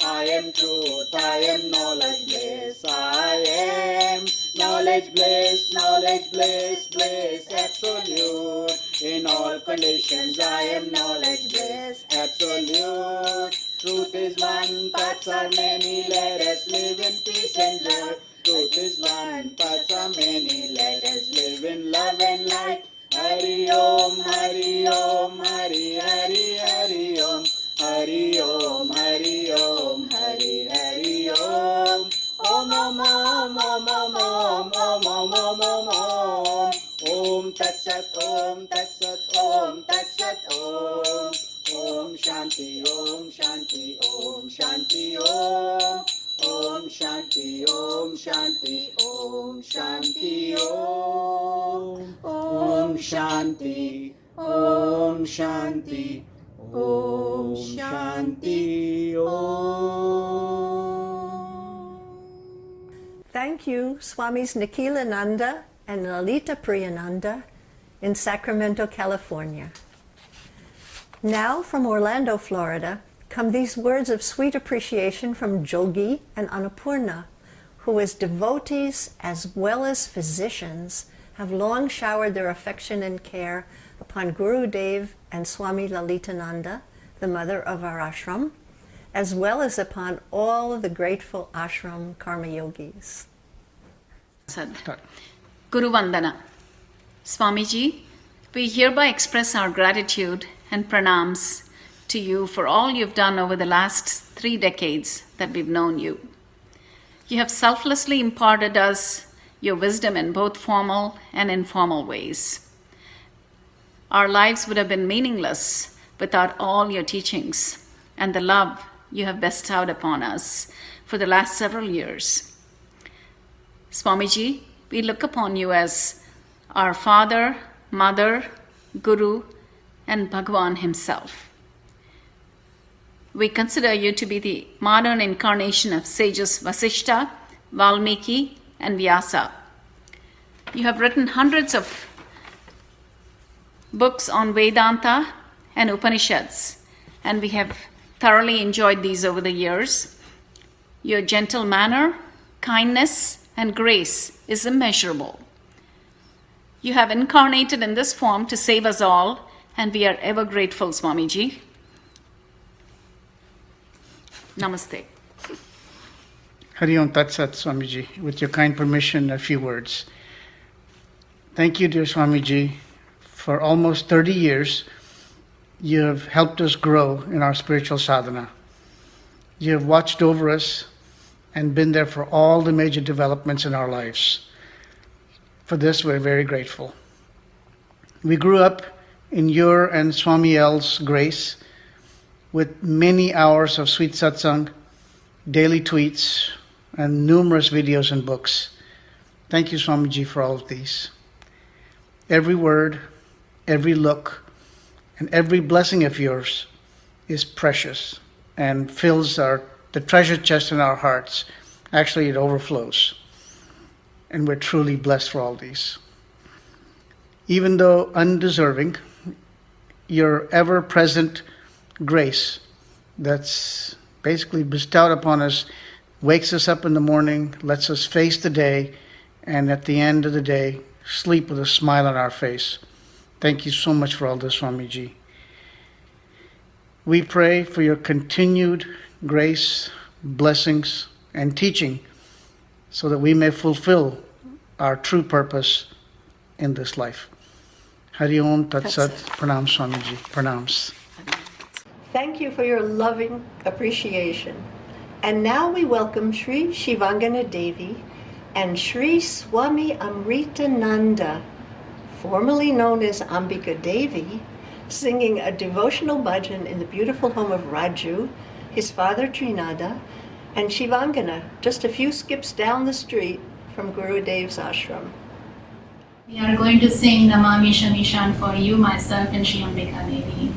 I am truth, I am knowledge bliss, I am knowledge bliss, knowledge bliss, bliss absolute, in all conditions I am knowledge bliss absolute, truth is one, paths are many, let us live in peace and joy, truth is one, paths are many, let us live in love and light, Hari Om, Hari Om, Hari Hari Hari Om, Hari Om, Hari Om, Hari Hari Om, Om Om Om Om Om Om Om Om Om Om Om, Om Tat Sat, Om Tat Sat, Om Tat Sat, Om, Om Shanti, Om Shanti, Om Shanti, Om, Om Shanti, Om Shanti, Om Shanti, Om, Om Shanti, Om Shanti, Om Shanti, Om. Thank you, Swamis Nikhilananda and Lalita Priyananda in Sacramento, California. Now from Orlando, Florida, come these words of sweet appreciation from Jogi and Annapurna, who as devotees as well as physicians have long showered their affection and care upon Guru Dev and Swami Lalitananda, the mother of our ashram, as well as upon all of the grateful ashram karma yogis. Guru Vandana. Swamiji, we hereby express our gratitude and pranams to you for all you've done over the last 3 decades that we've known you. You have selflessly imparted us your wisdom in both formal and informal ways. Our lives would have been meaningless without all your teachings and the love you have bestowed upon us for the last several years. Swamiji, we look upon you as our father, mother, guru, and Bhagavan himself. We consider you to be the modern incarnation of sages Vasishta, Valmiki, and Vyasa. You have written hundreds of books on Vedanta and Upanishads, and we have thoroughly enjoyed these over the years. Your gentle manner, kindness, and grace is immeasurable. You have incarnated in this form to save us all, and we are ever grateful, Swamiji. Namaste. Hari Om Tat Sat, Swamiji. With your kind permission, a few words. Thank you, dear Swamiji. For almost 30 years, you have helped us grow in our spiritual sadhana. You have watched over us and been there for all the major developments in our lives. For this, we're very grateful. We grew up in your and Swami L's grace with many hours of sweet satsang, daily tweets, and numerous videos and books. Thank you, Swamiji, for all of these. Every word, every look, and every blessing of yours is precious and fills the treasure chest in our hearts. Actually, it overflows. And we're truly blessed for all these. Even though undeserving, your ever-present grace that's basically bestowed upon us wakes us up in the morning, lets us face the day, and at the end of the day, sleep with a smile on our face. Thank you so much for all this, Swamiji. We pray for your continued grace, blessings, and teaching so that we may fulfill our true purpose in this life. Hari Om Tat Sat. Pranam, Swamiji. Pranams. Thank you for your loving appreciation. And now we welcome Sri Shivangana Devi and Sri Swami Amritananda, formerly known as Ambika Devi, singing a devotional bhajan in the beautiful home of Raju, his father Trinada, and Shivangana, just a few skips down the street from Gurudev's ashram. We are going to sing Namami Shamishan for you, myself, and Shri Ambika Devi.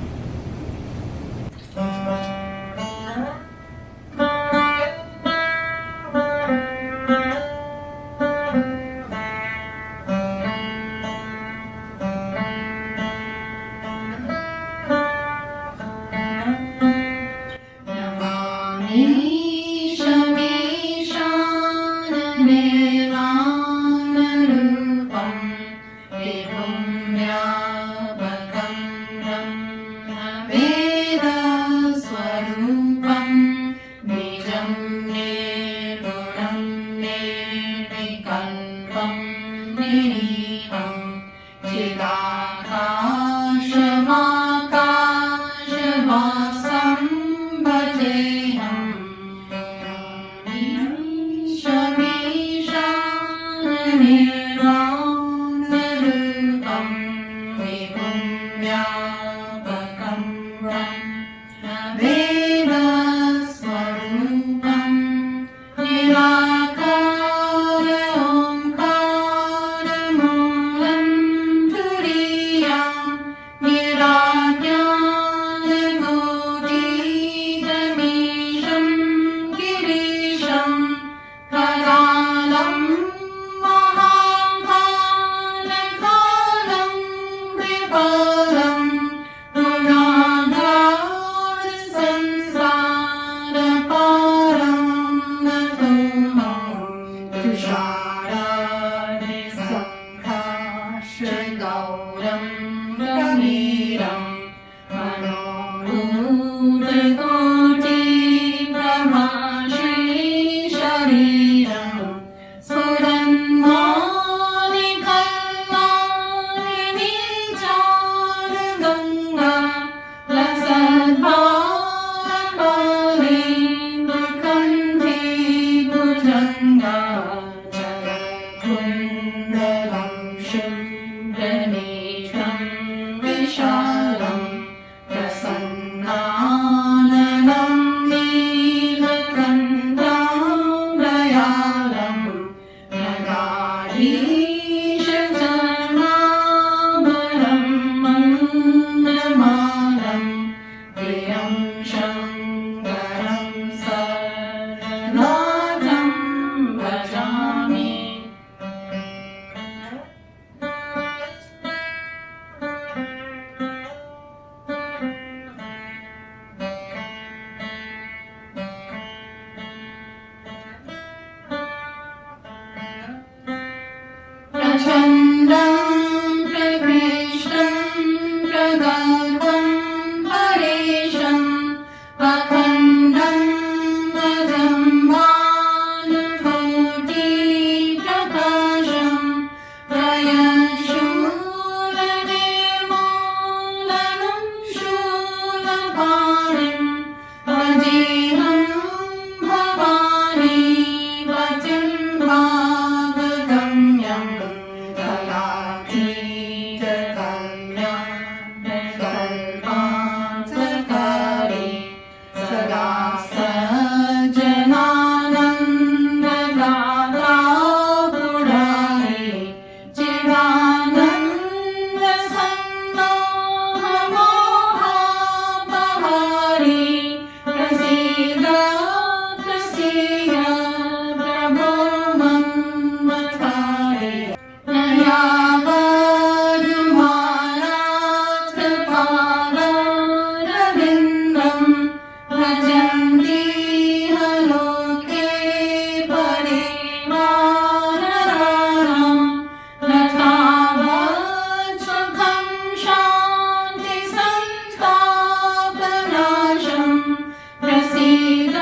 Gauram Mano कुण्डलं शुभ्रनेत्रं विशालं प्रसन्नाननं नीलकण्ठं दयालं नगाधीशचरणामरं मन्दमालं प्रियं शङ्करं सर्वनाथं भजामि. प्रचण्डं प्रकृष्टं प्रगल्भं परेशं अखण्डं अजं भानुकोटिप्रकाशं प्रयशूलनिर्मूलनं शूलपाणिं भजेऽहं भवानी पतिं भागगम्यं कलातीतकन्यां कल्पान्तकारी सदा सज्जनानन्ददाता पुरारी चिदानन्दसन्नोहमोहापहारी प्रसीद प्रसीद प्रभो मन्मथारी नयावधुमानात्कृपादारविन्दं भजन्ति लोके परिवारराणं न सुखं शान्ति सन्तापनाशं प्रसीद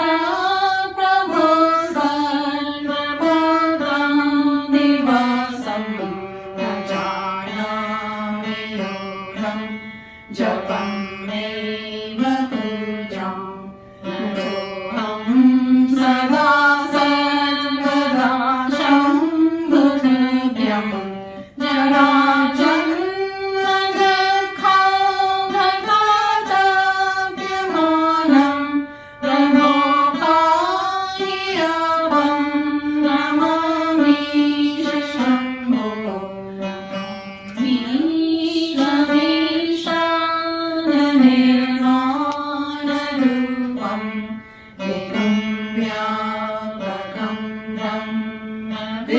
प्रभो सर्वभूतानिवासं न जानामि योगं जपं नैव पूजां नतोऽहं सदा सर्वदा शम्भुभ्यं जराजन्मदुःखभटातप्यमानं प्रभो पाहियापं नमामि शम्भो. मीशमीशाननिर्वाणरूपं विदुं व्यापकं ब्रह्मवेदस्वरूपम्.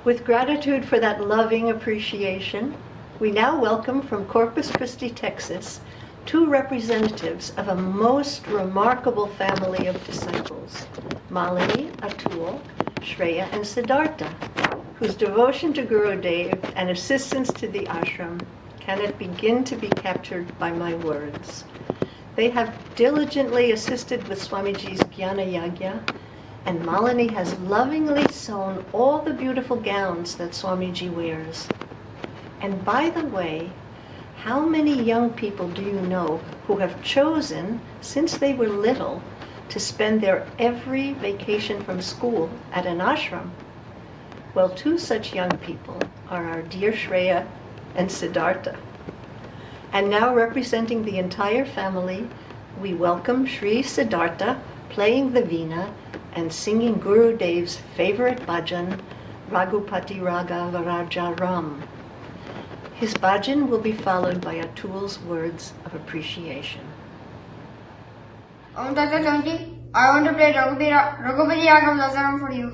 With gratitude for that loving appreciation, we now welcome from Corpus Christi, Texas, two representatives of a most remarkable family of disciples, Malini, Atul, Shreya, and Siddhartha, whose devotion to Gurudev and assistance to the ashram cannot begin to be captured by my words. They have diligently assisted with Swamiji's Jnana Yagya, and Malini has lovingly sewn all the beautiful gowns that Swamiji wears. And by the way, how many young people do you know who have chosen, since they were little, to spend their every vacation from school at an ashram? Well, two such young people are our dear Shreya and Siddhartha. And now, representing the entire family, we welcome Sri Siddhartha playing the veena and singing Gurudev's favorite bhajan, Raghupati Raga Varaja Ram. His bhajan will be followed by Atul's words of appreciation. Om Tata Chanji, I want to play Raghupati Raga Varaja Ram for you.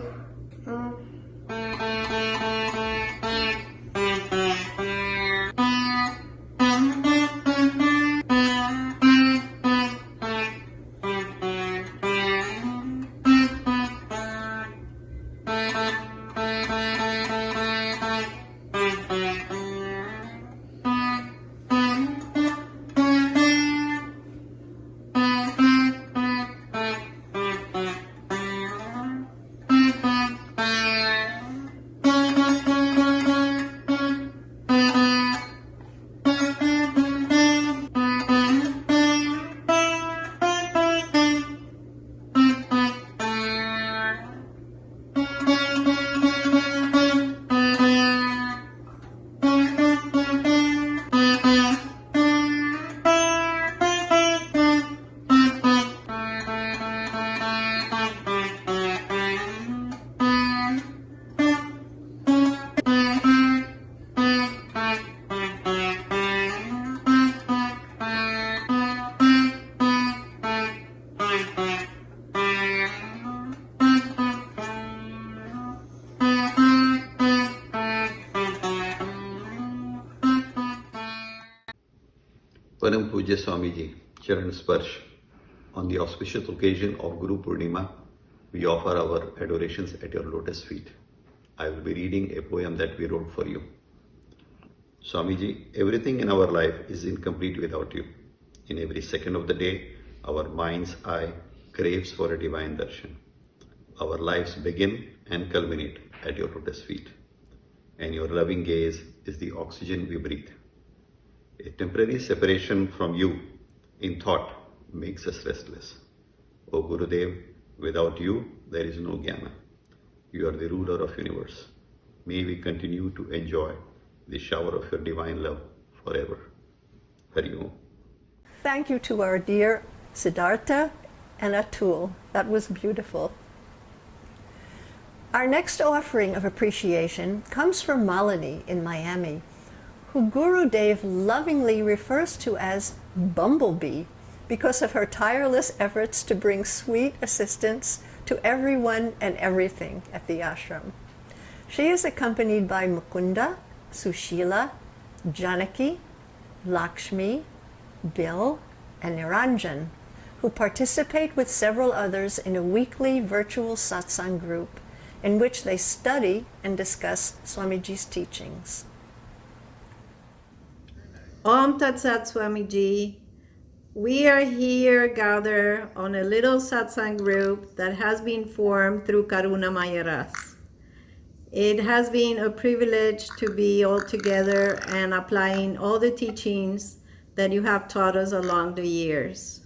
Param Pujya Swamiji, Charan Sparsh, on the auspicious occasion of Guru Purnima, we offer our adorations at your lotus feet. I will be reading a poem that we wrote for you. Swamiji, everything in our life is incomplete without you. In every second of the day, our mind's eye craves for a divine darshan. Our lives begin and culminate at your lotus feet. And your loving gaze is the oxygen we breathe. A temporary separation from you in thought makes us restless. O Gurudev, without you, there is no Jnana. You are the ruler of universe. May we continue to enjoy the shower of your divine love forever. Hari Om. Thank you to our dear Siddhartha and Atul. That was beautiful. Our next offering of appreciation comes from Malini in Miami, who Gurudev lovingly refers to as Bumblebee because of her tireless efforts to bring sweet assistance to everyone and everything at the ashram. She is accompanied by Mukunda, Sushila, Janaki, Lakshmi, Bill, and Niranjan, who participate with several others in a weekly virtual satsang group in which they study and discuss Swamiji's teachings. Om Tat Sat Swamiji. We are here gathered on a little satsang group that has been formed through Karuna Mayaras. It has been a privilege to be all together and applying all the teachings that you have taught us along the years.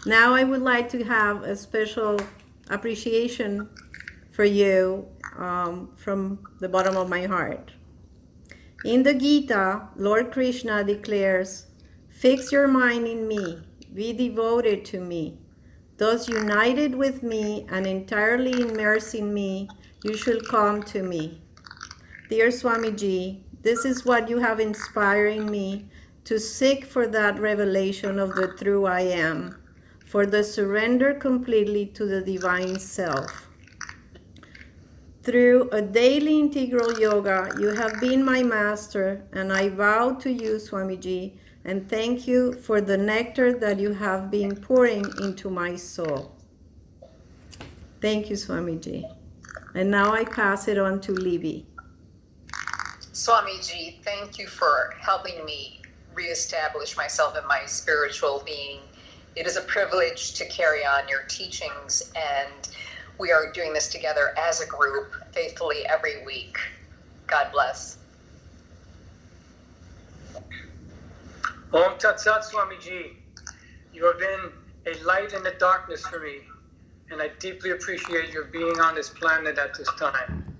Now I would like to have a special appreciation for you from the bottom of my heart. In the Gita, Lord Krishna declares, "Fix your mind in me, be devoted to me. Thus united with me and entirely immersed in me, you should come to me." Dear Swamiji, this is what you have inspired me to seek for that revelation of the true I am, for the surrender completely to the divine self. Through a daily integral yoga, you have been my master, and I vow to you, Swamiji, and thank you for the nectar that you have been pouring into my soul. Thank you, Swamiji. And now I pass it on to Libby. Swamiji, thank you for helping me reestablish myself in my spiritual being. It is a privilege to carry on your teachings, and we are doing this together as a group faithfully every week. God bless. Om Tat Sat Swamiji. You have been a light in the darkness for me, and I deeply appreciate your being on this planet at this time.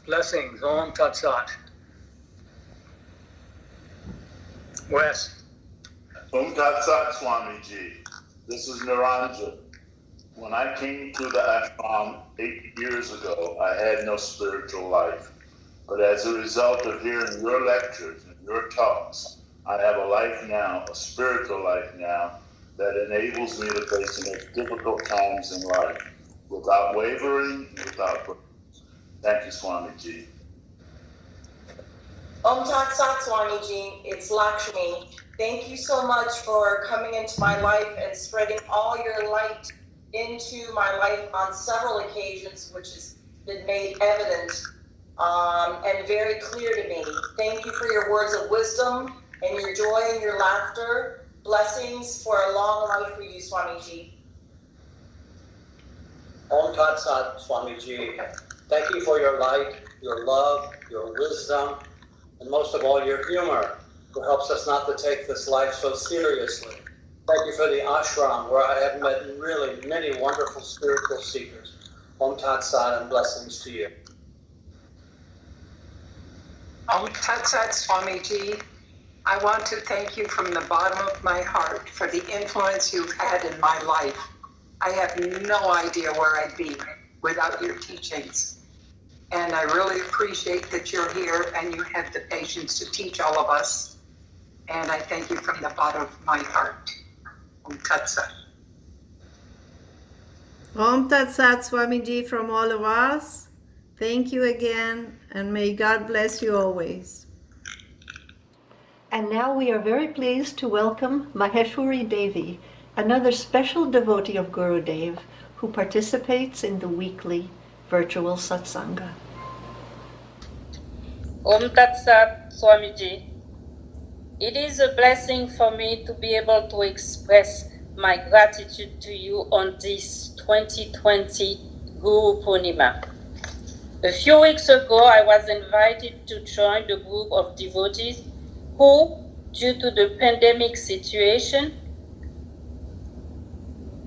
Blessings. Om Tat Sat. Wes. Om Tat Sat Swamiji. This is Niranjan. When I came to the ashram 8 years ago, I had no spiritual life. But as a result of hearing your lectures and your talks, I have a life now, a spiritual life now, that enables me to face the most difficult times in life without wavering, without. Thank you, Swamiji. Om Tat Sat Swamiji, it's Lakshmi. Thank you so much for coming into my life and spreading all your light into my life on several occasions, which has been made evident and very clear to me. Thank you for your words of wisdom and your joy and your laughter. Blessings for a long life for you, Swamiji. Om Tat Sat Swamiji. Thank you for your light, your love, your wisdom, and most of all, your humor, who helps us not to take this life so seriously. Thank you for the ashram, where I have met really many wonderful spiritual seekers. Om Tat Sat and blessings to you. Om Tat Sat Swamiji. I want to thank you from the bottom of my heart for the influence you've had in my life. I have no idea where I'd be without your teachings. And I really appreciate that you're here and you have the patience to teach all of us. And I thank you from the bottom of my heart. Om Tat Sat. Om Tat Sat Swamiji from all of us. Thank you again, and may God bless you always. And now we are very pleased to welcome Maheshwari Devi, another special devotee of Gurudev who participates in the weekly virtual satsanga. Om Tat Sat Swamiji. It is a blessing for me to be able to express my gratitude to you on this 2020 Guru Purnima. A few weeks ago, I was invited to join the group of devotees who, due to the pandemic situation,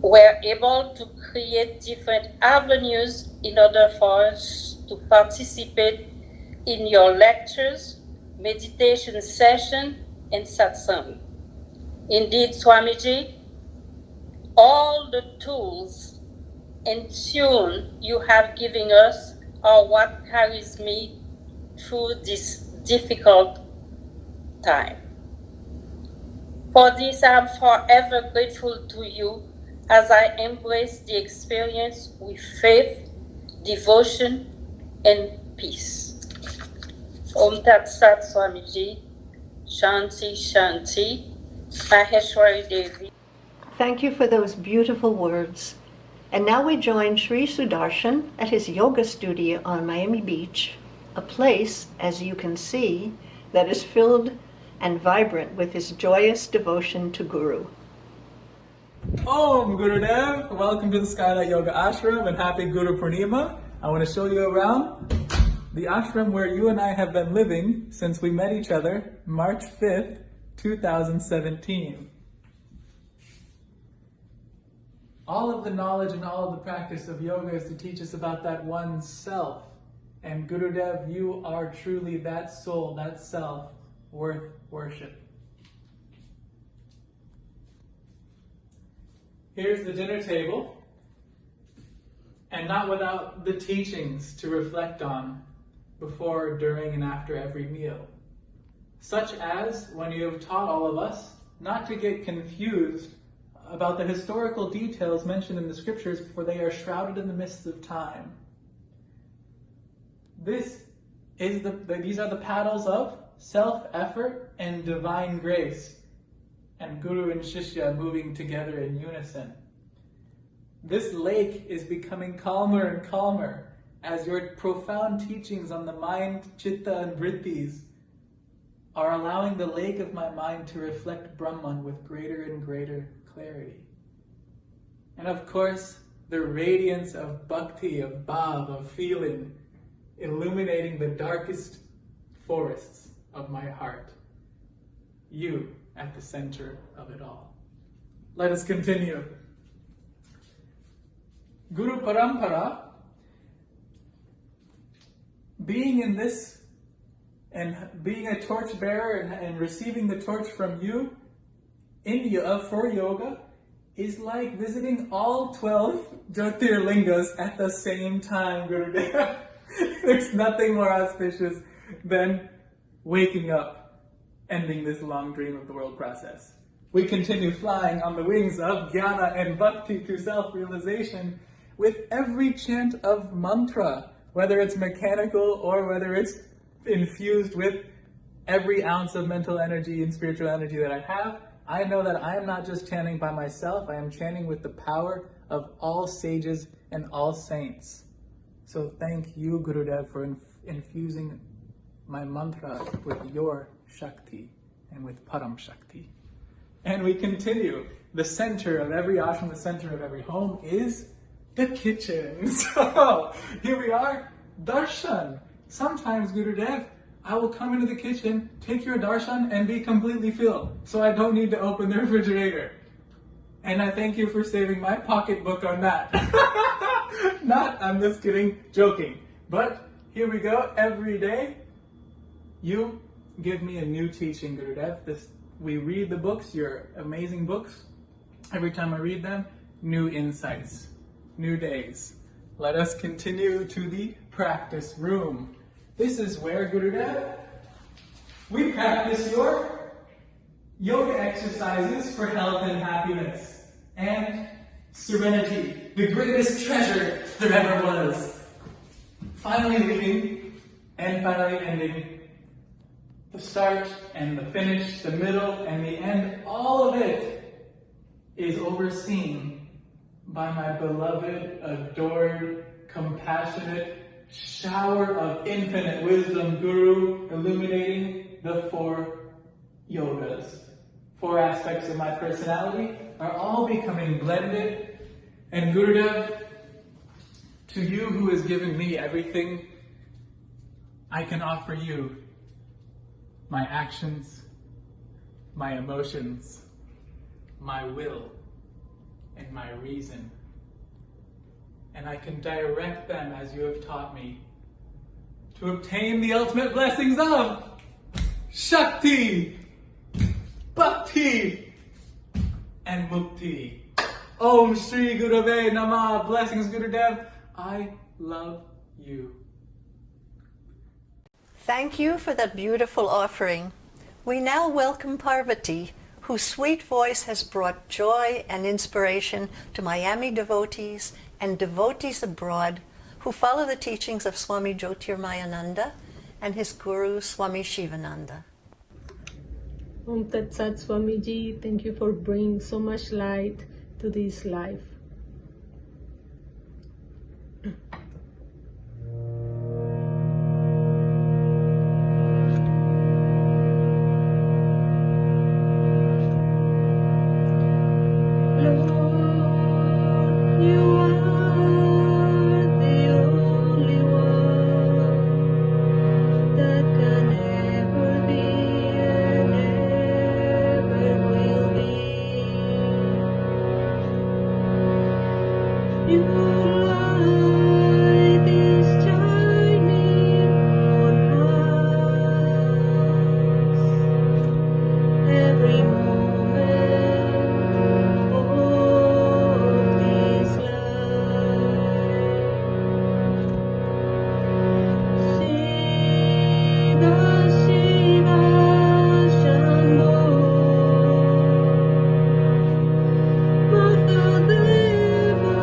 were able to create different avenues in order for us to participate in your lectures, meditation session, and satsang. Indeed, Swamiji, all the tools and tune you have given us are what carries me through this difficult time. For this, I am forever grateful to you as I embrace the experience with faith, devotion, and peace. Om Tat Sat Swamiji, Shanti Shanti, Maheshwari Devi. Thank you for those beautiful words. And now we join Sri Sudarshan at his yoga studio on Miami Beach, a place, as you can see, that is filled and vibrant with his joyous devotion to Guru. Om Gurudev, welcome to the Skylight Yoga Ashram and happy Guru Purnima. I want to show you around the ashram where you and I have been living since we met each other March 5th, 2017. All of the knowledge and all of the practice of yoga is to teach us about that one self. And Gurudev, you are truly that soul, that self, worth worship. Here's the dinner table, and not without the teachings to reflect on before, during, and after every meal. Such as when you have taught all of us not to get confused about the historical details mentioned in the scriptures, for they are shrouded in the mists of time. These are the paddles of self-effort and divine grace, and Guru and Shishya moving together in unison. This lake is becoming calmer and calmer as your profound teachings on the mind, chitta, and vrittis are allowing the lake of my mind to reflect Brahman with greater and greater clarity. And of course, the radiance of bhakti, of bhav, of feeling, illuminating the darkest forests of my heart. You at the center of it all. Let us continue. Guru Parampara, being in this and being a torch bearer and receiving the torch from you for yoga is like visiting all 12 Jyotirlingas at the same time, Gurudev. There's nothing more auspicious than waking up, ending this long dream of the world process. We continue flying on the wings of jnana and bhakti to self-realization with every chant of mantra, whether it's mechanical or whether it's infused with every ounce of mental energy and spiritual energy that I have. I know that I am not just chanting by myself, I am chanting with the power of all sages and all saints. So thank you, Gurudev, for infusing my mantra with your Shakti and with Param Shakti. And we continue. The center of every ashram, the center of every home is the kitchen. So here we are, darshan. Sometimes, Gurudev, I will come into the kitchen, take your darshan, and be completely filled, so I don't need to open the refrigerator. And I thank you for saving my pocketbook on that. I'm just kidding, joking. But here we go, every day, you give me a new teaching, Gurudev. We read the books, your amazing books. Every time I read them, new insights, new days. Let us continue to the practice room. This is where, Gurudev, we practice your yoga exercises for health and happiness and serenity, the greatest treasure there ever was. Finally leaving and finally ending The start and the finish, the middle and the end, all of it is overseen by my beloved, adored, compassionate, shower of infinite wisdom Guru, illuminating the 4 yogas. 4 aspects of my personality are all becoming blended. And Gurudev, to you who has given me everything, I can offer you my actions, my emotions, my will, and my reason. And I can direct them as you have taught me to obtain the ultimate blessings of Shakti, Bhakti, and Mukti. Om Shri Gurave Namah. Blessings, Gurudev. I love you. Thank you for that beautiful offering. We now welcome Parvati, whose sweet voice has brought joy and inspiration to Miami devotees and devotees abroad who follow the teachings of Swami Jyotirmayananda and his guru Swami Shivananda. Om Tat Sat Swamiji, thank you for bringing so much light to this life. Mahadeva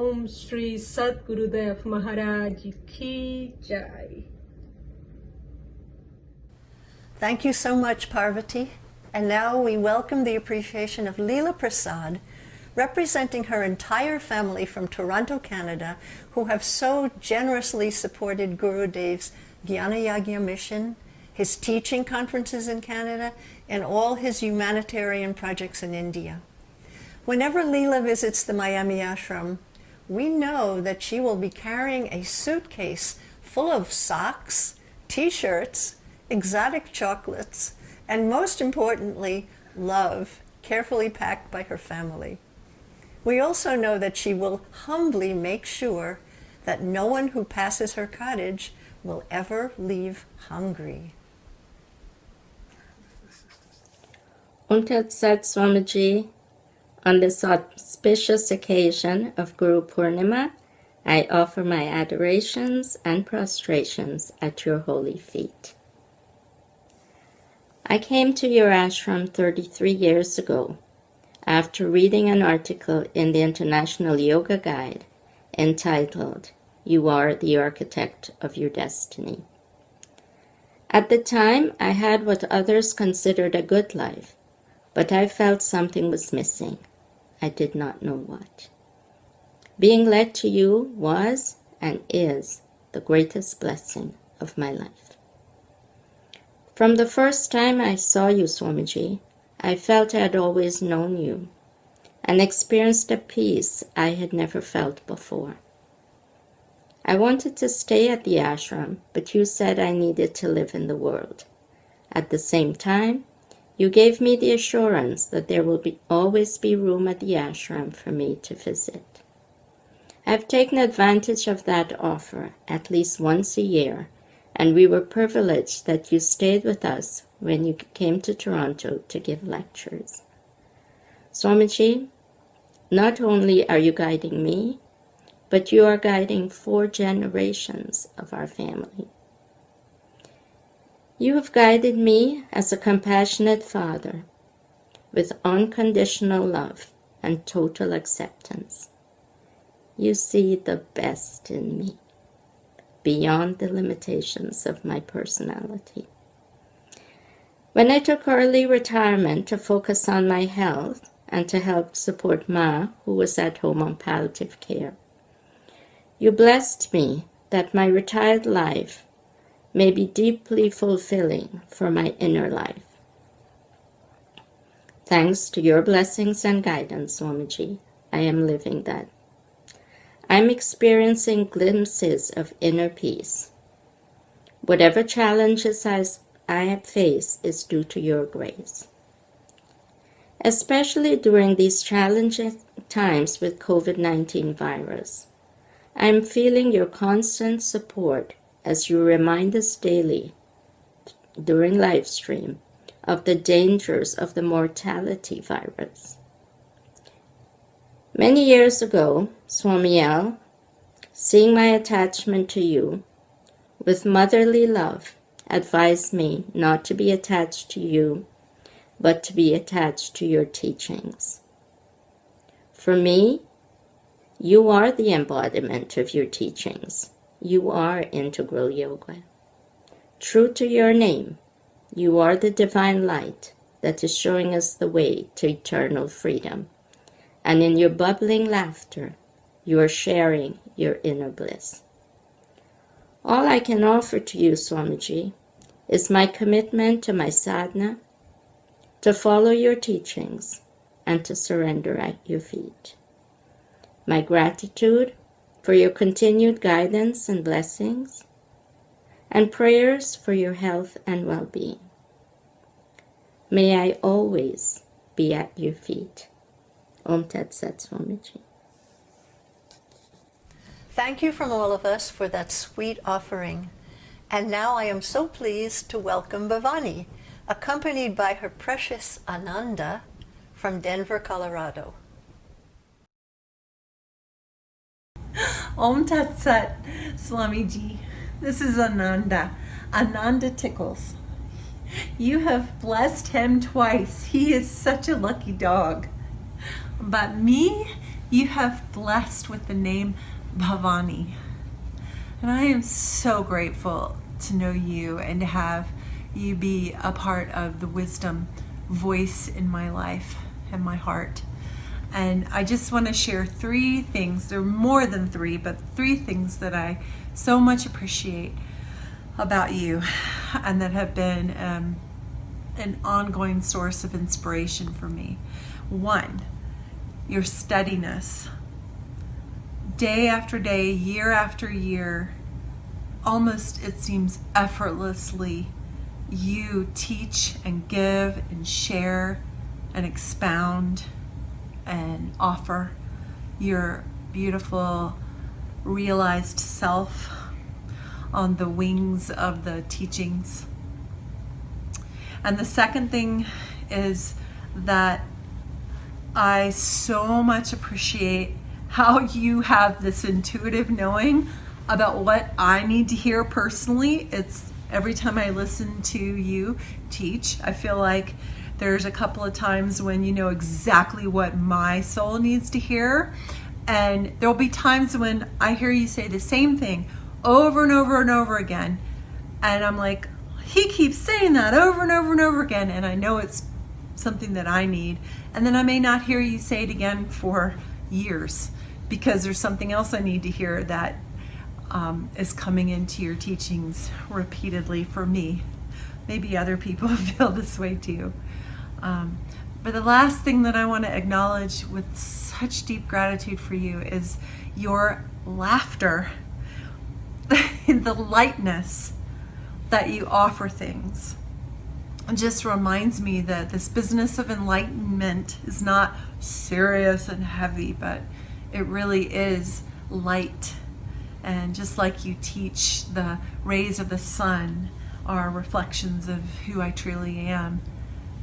Om Shri Sat Gurudev Maharaj Ki Jai. Thank you so much, Parvati. And now we welcome the appreciation of Leela Prasad, representing her entire family from Toronto, Canada, who have so generously supported Gurudev's Jnana Yagya mission, his teaching conferences in Canada, and all his humanitarian projects in India. Whenever Leela visits the Miami ashram, we know that she will be carrying a suitcase full of socks, t-shirts, exotic chocolates, and most importantly, love, carefully packed by her family. We also know that she will humbly make sure that no one who passes her cottage will ever leave hungry. Om Tat Sat Swamiji, on this auspicious occasion of Guru Purnima, I offer my adorations and prostrations at your holy feet. I came to your ashram 33 years ago after reading an article in the International Yoga Guide entitled, "You Are the Architect of Your Destiny." At the time, I had what others considered a good life, but I felt something was missing. I did not know what. Being led to you was and is the greatest blessing of my life. From the first time I saw you, Swamiji, I felt I had always known you and experienced a peace I had never felt before. I wanted to stay at the ashram, but you said I needed to live in the world. At the same time, you gave me the assurance that there will always be room at the ashram for me to visit. I have taken advantage of that offer at least once a year, and we were privileged that you stayed with us when you came to Toronto to give lectures. Swamiji, not only are you guiding me, but you are guiding 4 generations of our family. You have guided me as a compassionate father with unconditional love and total acceptance. You see the best in me, beyond the limitations of my personality. When I took early retirement to focus on my health and to help support Ma, who was at home on palliative care, you blessed me that my retired life may be deeply fulfilling for my inner life. Thanks to your blessings and guidance, Swamiji, I am living that. I'm experiencing glimpses of inner peace. Whatever challenges I have faced is due to your grace. Especially during these challenging times with COVID-19 virus, I'm feeling your constant support as you remind us daily during live stream of the dangers of the mortality virus. Many years ago, Swami L, seeing my attachment to you, with motherly love, advised me not to be attached to you, but to be attached to your teachings. For me, you are the embodiment of your teachings. You are integral yoga. True to your name, you are the divine light that is showing us the way to eternal freedom. And in your bubbling laughter, you are sharing your inner bliss. All I can offer to you, Swamiji, is my commitment to my sadhana, to follow your teachings, and to surrender at your feet. My gratitude for your continued guidance and blessings, and prayers for your health and well-being. May I always be at your feet. Om Tat Sat Swamiji. Thank you from all of us for that sweet offering. And now I am so pleased to welcome Bhavani, accompanied by her precious Ananda from Denver, Colorado. Om Tat Sat Swamiji. This is Ananda. Ananda tickles. You have blessed him twice. He is such a lucky dog. But me, you have blessed with the name Bhavani. And I am so grateful to know you and to have you be a part of the wisdom voice in my life and my heart. And I just want to share 3 things. There are more than 3, but 3 things that I so much appreciate about you and that have been an ongoing source of inspiration for me. 1, your steadiness. Day after day, year after year, almost it seems effortlessly, you teach and give and share and expound and offer your beautiful realized self on the wings of the teachings. And the second thing is that I so much appreciate how you have this intuitive knowing about what I need to hear personally. It's every time I listen to you teach, I feel like there's a couple of times when you know exactly what my soul needs to hear. And there'll be times when I hear you say the same thing over and over and over again. And I'm like, he keeps saying that over and over and over again. And I know it's something that I need. And then I may not hear you say it again for years because there's something else I need to hear that is coming into your teachings repeatedly for me. Maybe other people feel this way too. But the last thing that I want to acknowledge with such deep gratitude for you is your laughter, the lightness that you offer things. It just reminds me that this business of enlightenment is not serious and heavy, but it really is light. And just like you teach, the rays of the sun are reflections of who I truly am.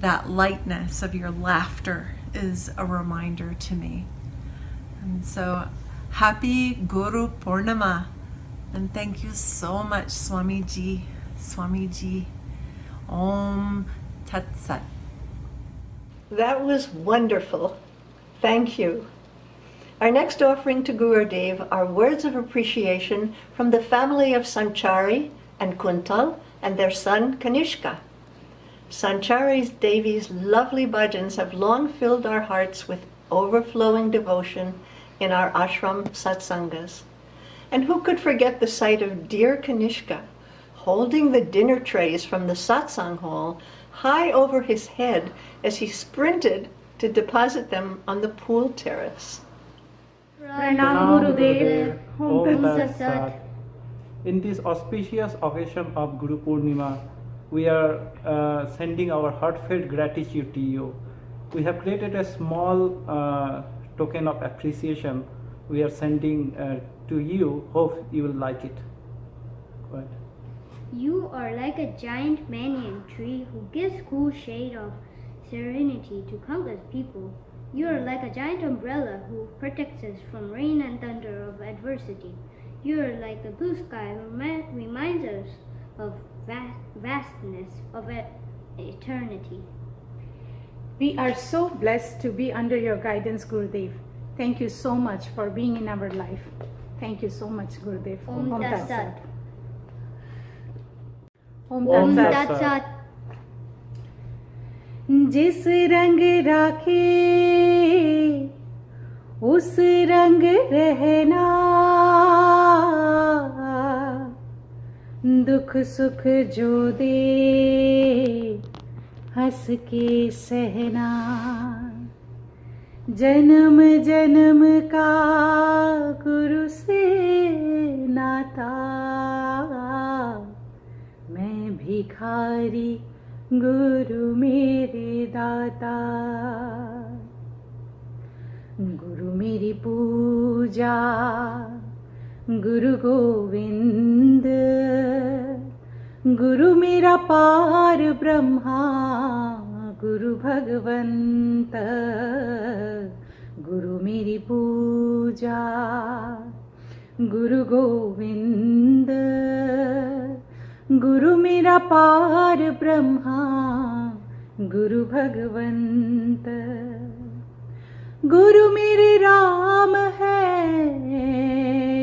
That lightness of your laughter is a reminder to me. And so, happy Guru Purnima. And thank you so much, Swamiji. Swamiji. Om Tat Sat. That was wonderful. Thank you. Our next offering to Gurudev are words of appreciation from the family of Sanchari and Kuntal and their son Kanishka. Sanchari's Devi's lovely bhajans have long filled our hearts with overflowing devotion in our ashram satsangas. And who could forget the sight of dear Kanishka holding the dinner trays from the satsang hall high over his head as he sprinted to deposit them on the pool terrace. Pranam Gurudev, Om Tat Sat. In this auspicious occasion of Guru Purnima, we are sending our heartfelt gratitude to you. We have created a small token of appreciation we are sending to you. Hope you will like it. Go ahead. You are like a giant banyan tree who gives cool shade of serenity to countless people. You are like a giant umbrella who protects us from rain and thunder of adversity. You are like the blue sky who reminds us of vastness of eternity. We are so blessed to be under your guidance, Gurudev. Thank you so much for being in our life. Thank you so much, Gurudev. Om Tat Sat. Om Tat Sat. जिस रंग राखे उस रंग रहना, दुख सुख जो दे हंस के सहना, जन्म जन्म का गुरु से नाता, मैं भिखारी गुरु मेरे दाता, गुरु मेरी पूजा गुरु गोविंद, गुरु मेरा पार ब्रह्मा गुरु भगवंत, गुरु मेरी पूजा गुरु गोविंद, गुरु मेरा पार ब्रह्मा गुरु भगवंत, गुरु मेरे राम है,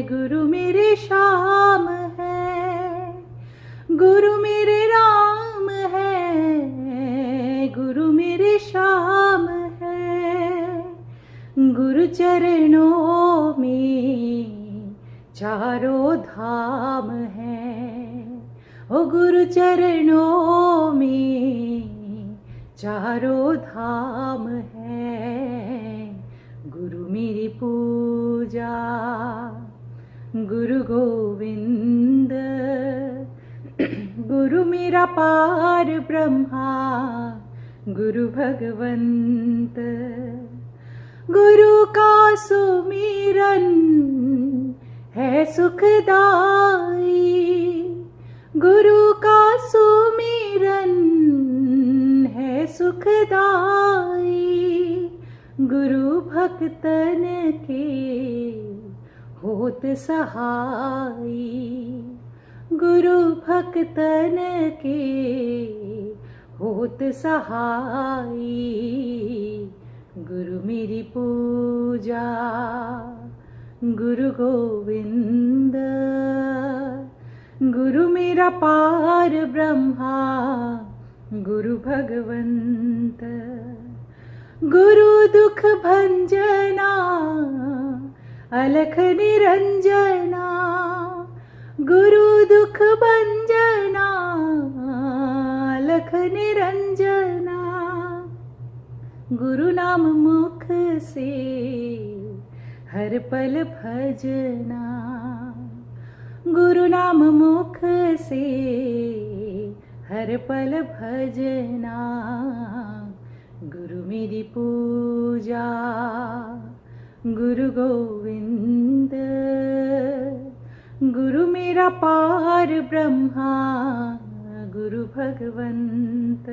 गुरु मेरे श्याम है, गुरु मेरे राम है, गुरु मेरे श्याम है। गुरु चरणों में चारों धाम है, ओ गुरु चरणों में चारों धाम है। गुरु मेरी पूजा, गुरु गोविंद, गुरु मेरा पार ब्रह्मा, गुरु भगवंत। गुरु का सुमिरन है सुखदाई, गुरु का सुमिरन है सुखदाई। गुरु भक्तन के होत सहाई, गुरु भक्तन के होत सहाई। गुरु मेरी पूजा, गुरु गोविंद, गुरु मेरा पार ब्रह्मा, गुरु भगवंत। गुरु दुख भंजना, अलख निरंजना, गुरु दुख भंजना, अलख निरंजना। गुरु नाम मुख से हर पल भजना, गुरु नाम मुख से हर पल भजना। गुरु मेरी पूजा, गुरु गोविंद, गुरु मेरा पार ब्रह्मा, गुरु भगवंत।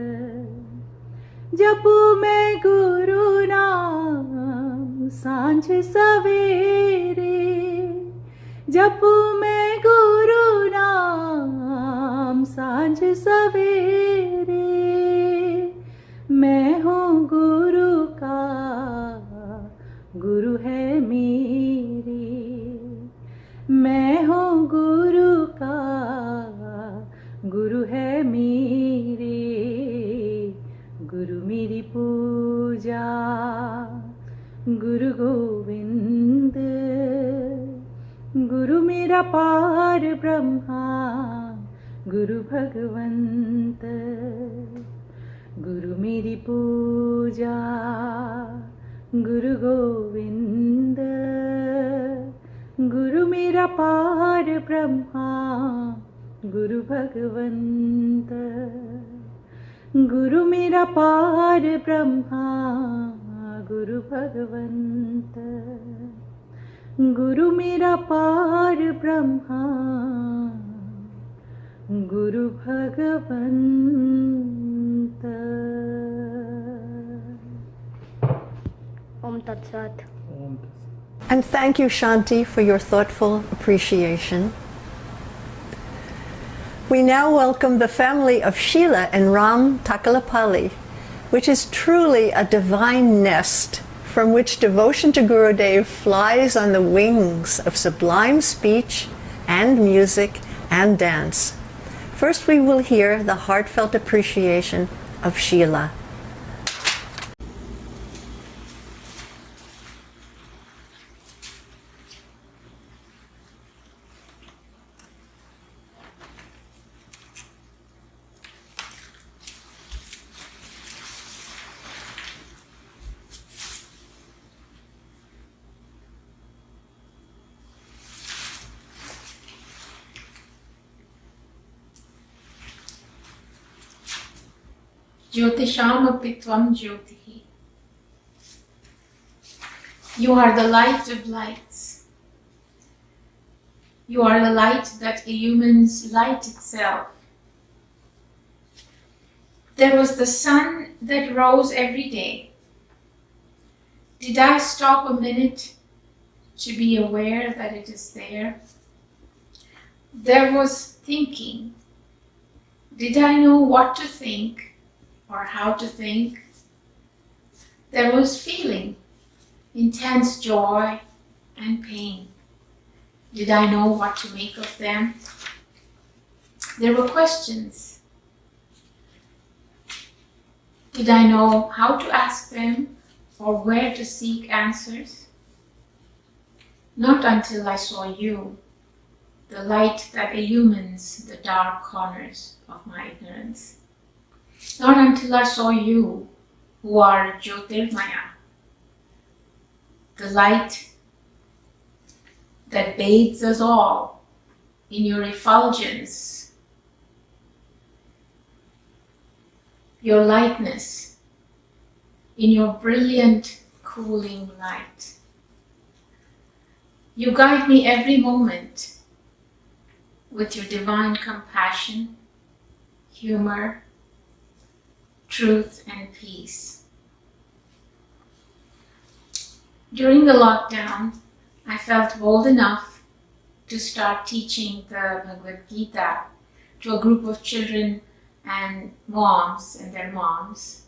जपू मैं गुरु नाम सांझ सवेरे, जपू मैं गुरु नाम सांझ सवेरे। मैं हूँ गुरु का, गुरु है मेरे, मैं हूँ गुरु का, गुरु है मेरे। गुरु मेरी पूजा, गुरु गोविंद, गुरु मेरा पार ब्रह्मा, गुरु भगवंत। गुरु मेरी पूजा, गुरु गोविंद, गुरु मेरा पार ब्रह्मा, गुरु भगवंत। गुरु मेरा पार ब्रह्मा, गुरु भगवंत। गुरु मेरा पार ब्रह्मा, गुरु भगवंत। Om Tat Sat. And thank you, Shanti, for your thoughtful appreciation. We now welcome the family of Sheila and Ram Takalapalli, which is truly a divine nest from which devotion to Gurudev flies on the wings of sublime speech and music and dance. First we will hear the heartfelt appreciation of Sheila. Jyotishamapi Tvam Jyotihi. You are the light of lights. You are the light that illumines light itself. There was the sun that rose every day. Did I stop a minute to be aware that it is there? There was thinking. Did I know what to think or how to think? There was feeling. intense joy and pain. Did I know what to make of them? There were questions. Did I know how to ask them or where to seek answers? Not until I saw you, the light that illumines the dark corners of my ignorance. Not until I saw you, who are Jyotirmaya, the light that bathes us all in your effulgence, your lightness, in your brilliant, cooling light. You guide me every moment with your divine compassion, humor, truth, and peace. During the lockdown, I felt bold enough to start teaching the Bhagavad Gita to a group of children and moms and their moms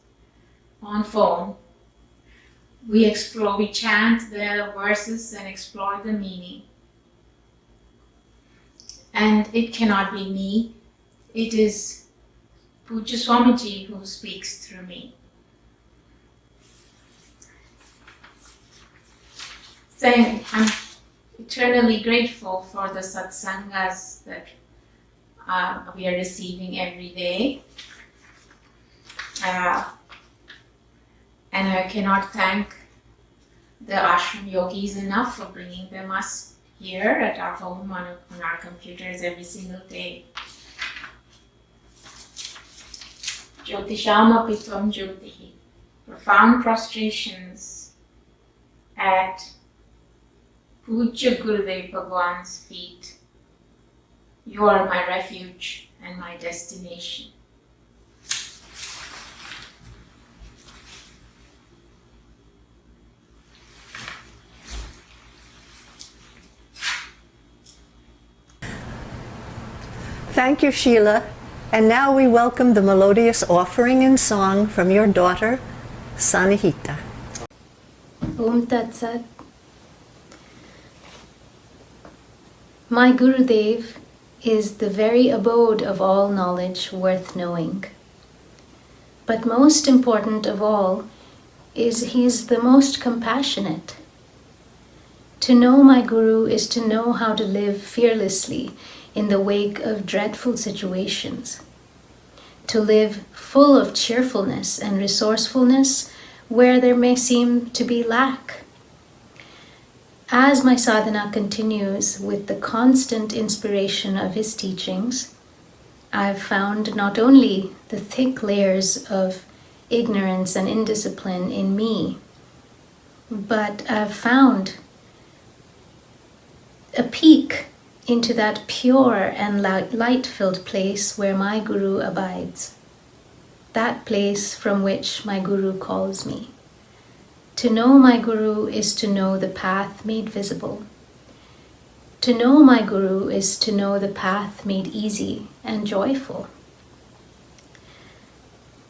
on phone. We chant the verses and explore the meaning. And it cannot be me, it is Pujya Swamiji who speaks through me. Saying I'm eternally grateful for the satsangas that we are receiving every day. And I cannot thank the ashram yogis enough for bringing them us here at our home on our computers every single day. Jyotisham api tvam jyotihi. Profound prostrations at Pujya Gurudev Bhagwan's feet. You are my refuge and my destination. Thank you, Sheila. And now we welcome the melodious offering and song from your daughter, Sanihita. Om Tat Sat. My Gurudev is the very abode of all knowledge worth knowing. But most important of all is he is the most compassionate. To know my Guru is to know how to live fearlessly in the wake of dreadful situations. To live full of cheerfulness and resourcefulness where there may seem to be lack. As my sadhana continues with the constant inspiration of his teachings, I've found not only the thick layers of ignorance and indiscipline in me, but I've found a peek into that pure and light-filled place where my Guru abides, that place from which my Guru calls me. To know my Guru is to know the path made visible. To know my Guru is to know the path made easy and joyful.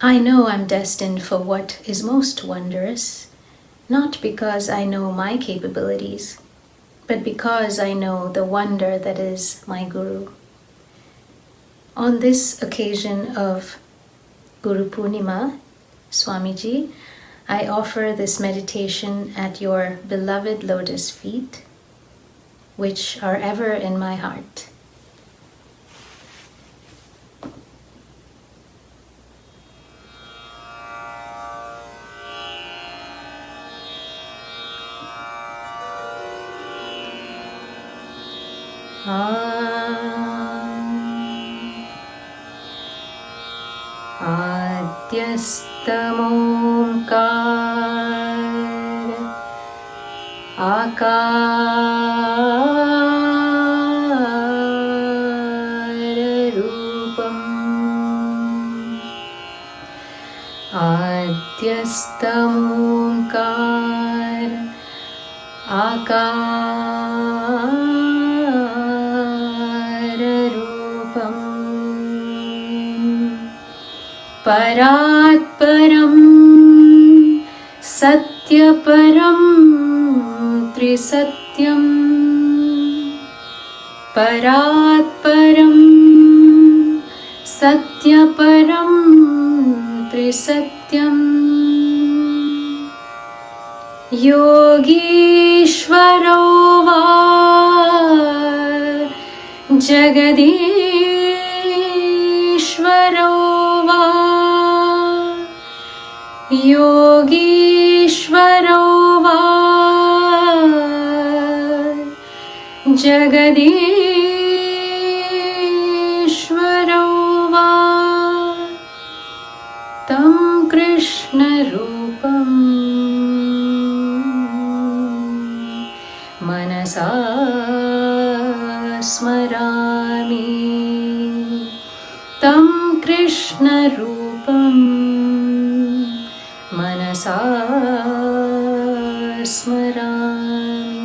I know I'm destined for what is most wondrous, not because I know my capabilities, but because I know the wonder that is my Guru. On this occasion of Guru Purnima, Swamiji, I offer this meditation at your beloved lotus feet, which are ever in my heart. Adyastamomkar akara rupam Adyastamomkar akara rupam Parat param satya param त्रिसत्यम् परात् परं सत्यपरं त्रिसत्यम् योगीश्वरो वा जगदीश्वरो वा योगीश्वरो वा जगदीश्वरो वा तं कृष्णरूपम् मनसा स्मरामि तं कृष्णरूपम् मनसा स्मरामि.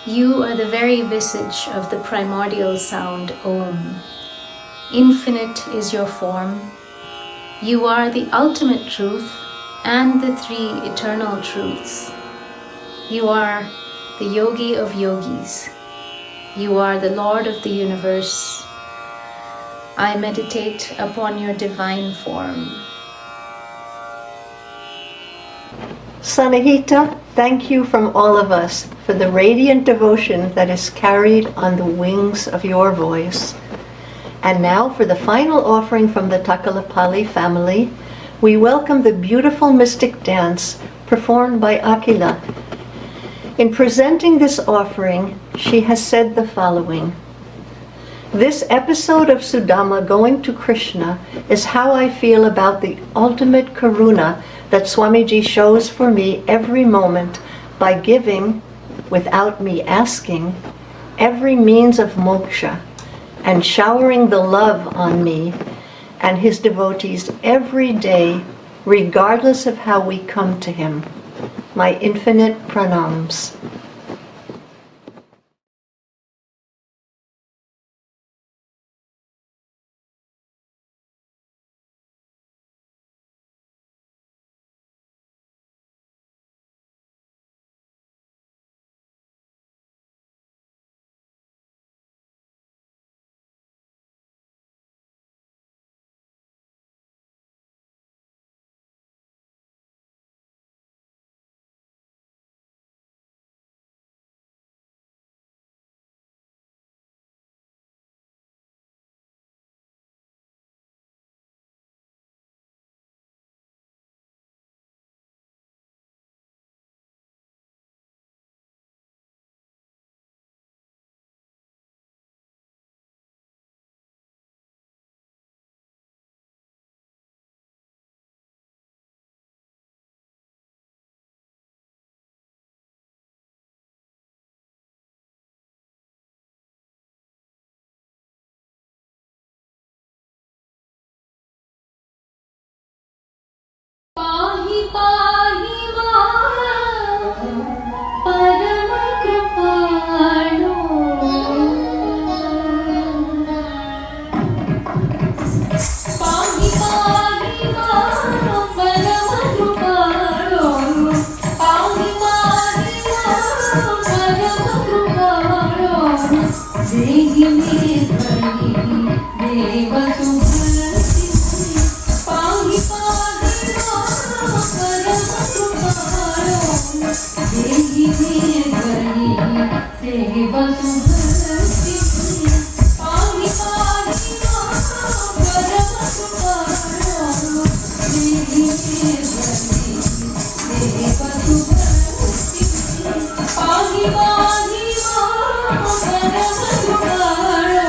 You are the very visage of the primordial sound Om. Infinite is your form. You are the ultimate truth and the three eternal truths. You are the yogi of yogis. You are the Lord of the universe. I meditate upon your divine form. Sanahita, thank you from all of us for the radiant devotion that is carried on the wings of your voice. And now for the final offering from the Takalapalli family, we welcome the beautiful mystic dance performed by Akila. In presenting this offering, she has said the following: "This episode of Sudama going to Krishna is how I feel about the ultimate karuna that Swamiji shows for me every moment by giving, without me asking, every means of moksha and showering the love on me and his devotees every day, regardless of how we come to him. My infinite pranams." पाहि पाहि मां परम कृपालो पाहि पाहि मां परम कृपालो पाहि पाहि मां परम कृपालो देहि मे धरि देव सुभरति पाहि पाहि परम कृपालो देहि मे धरि देव सुभरति पाहि पाहि परम कृपालो देहि मे धरि देव सुभरति पाहि पाहि परम कृपालो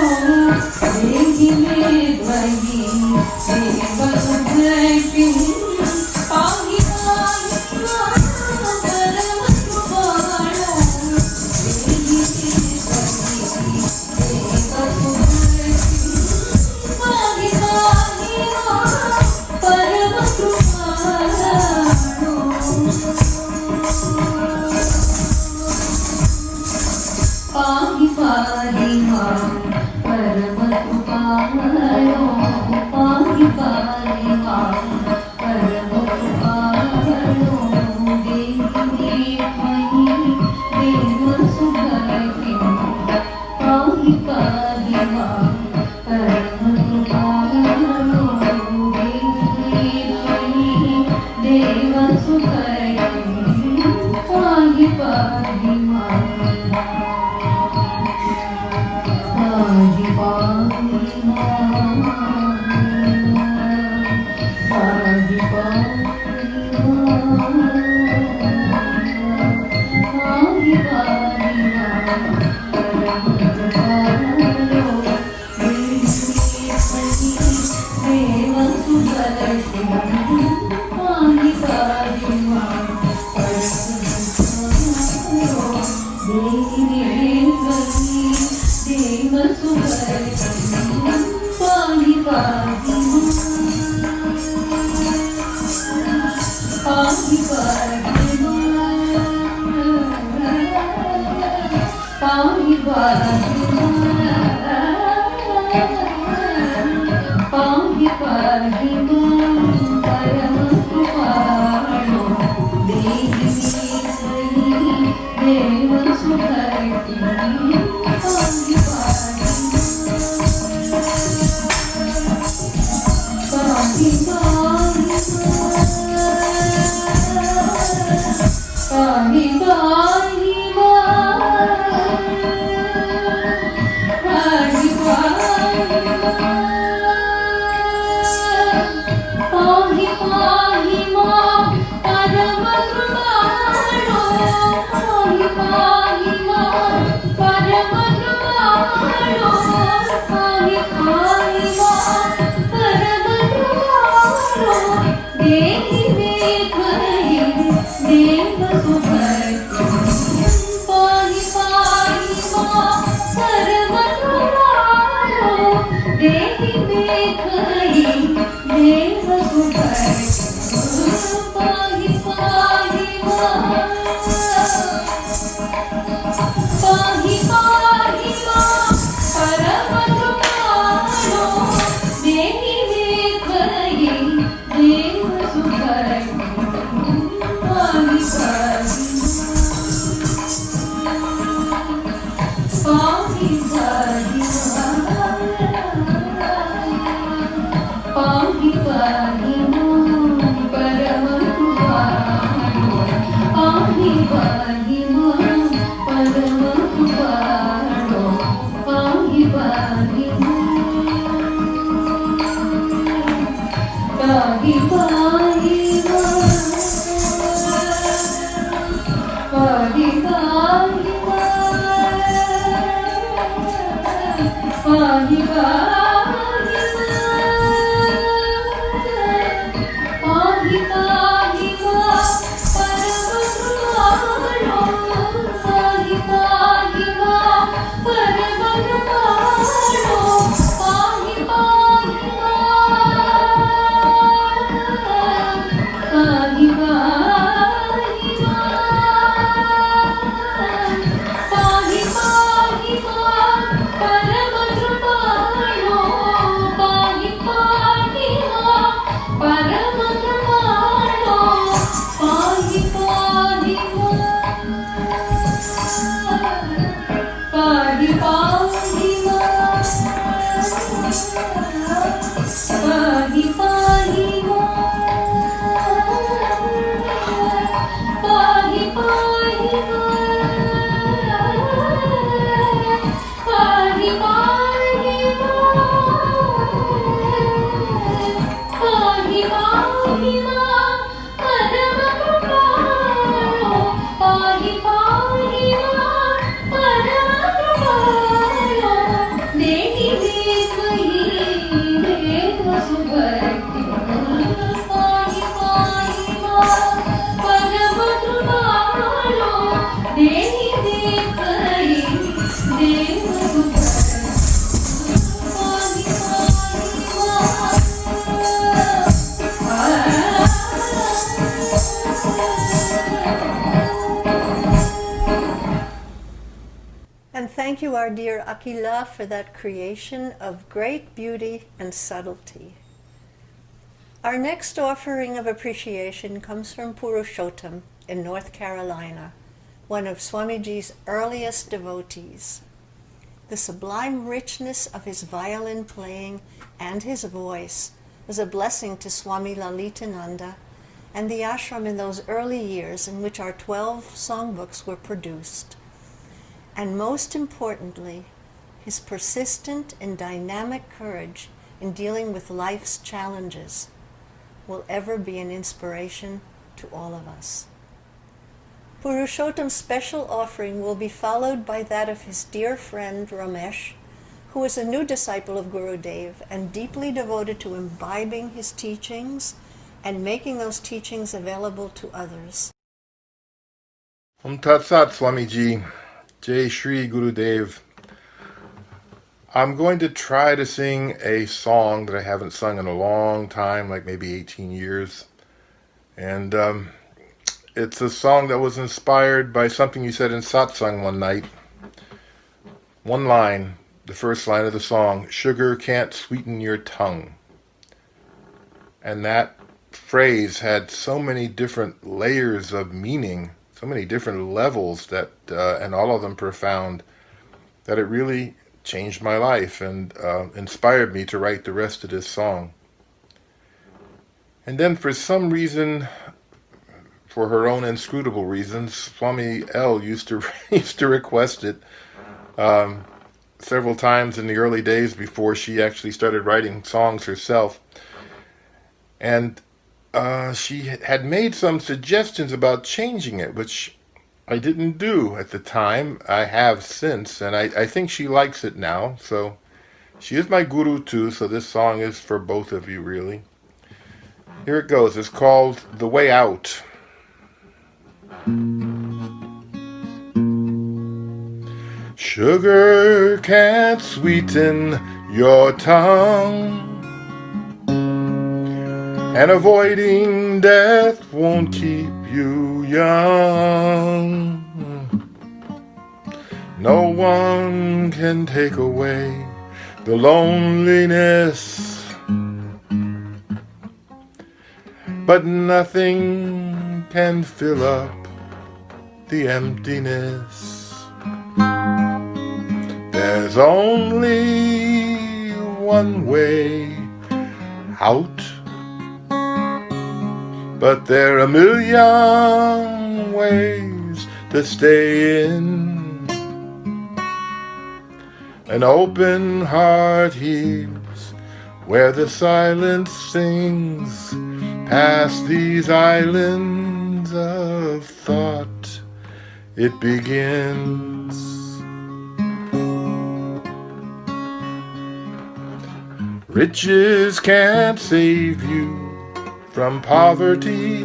And thank you, our dear Akila, for that creation of great beauty and subtlety. Our next offering of appreciation comes from Purushottam in North Carolina, one of Swamiji's earliest devotees. The sublime richness of his violin playing and his voice was a blessing to Swami Lalitananda and the ashram in those early years in which our 12 songbooks were produced. And most importantly, his persistent and dynamic courage in dealing with life's challenges will ever be an inspiration to all of us. Purushottam's special offering will be followed by that of his dear friend Ramesh, who is a new disciple of Guru Dev and deeply devoted to imbibing his teachings and making those teachings available to others. Om Tat Sat, Swamiji. Jai Shri Guru Dev. I'm going to try to sing a song that I haven't sung in a long time, like maybe 18 years. And it's a song that was inspired by something you said in satsang one night. One line, the first line of the song, sugar can't sweeten your tongue. And that phrase had so many different layers of meaning, so many different levels that, and all of them profound, that it really changed my life and inspired me to write the rest of this song. And then for some reason, for her own inscrutable reasons, Swami L used to request it several times in the early days before she actually started writing songs herself. And she had made some suggestions about changing it, which I didn't do at the time. I have since, and I think she likes it now. So she is my guru too, so this song is for both of you, really. Here it goes. It's called The Way Out. Sugar can't sweeten your tongue, and avoiding death won't keep you young. No one can take away the loneliness, but nothing can fill up the emptiness. There's only one way out, but there are a million ways to stay in. An open heart hears where the silence sings, past these islands of thought it begins. Riches can't save you from poverty,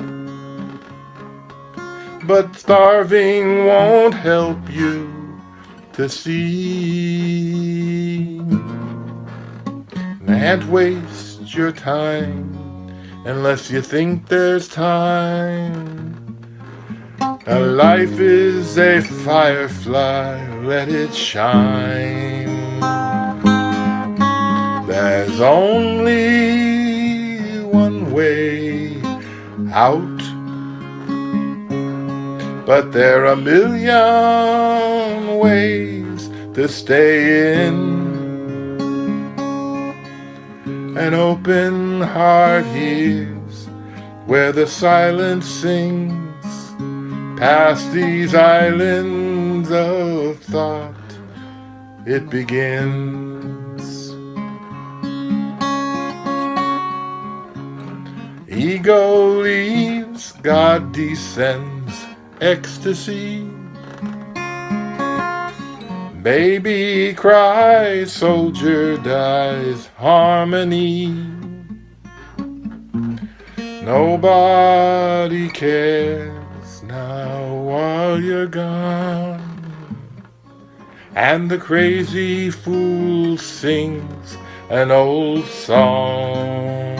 but starving won't help you to see. Can't waste your time unless you think there's time. A life is a firefly, let it shine. There's only one way out, but there are a million ways to stay in. An open heart hears where the silence sings, past these islands of thought it begins. Ego leaves, God descends, ecstasy. Baby cries, soldier dies, harmony. Nobody cares now while you're gone, and the crazy fool sings an old song.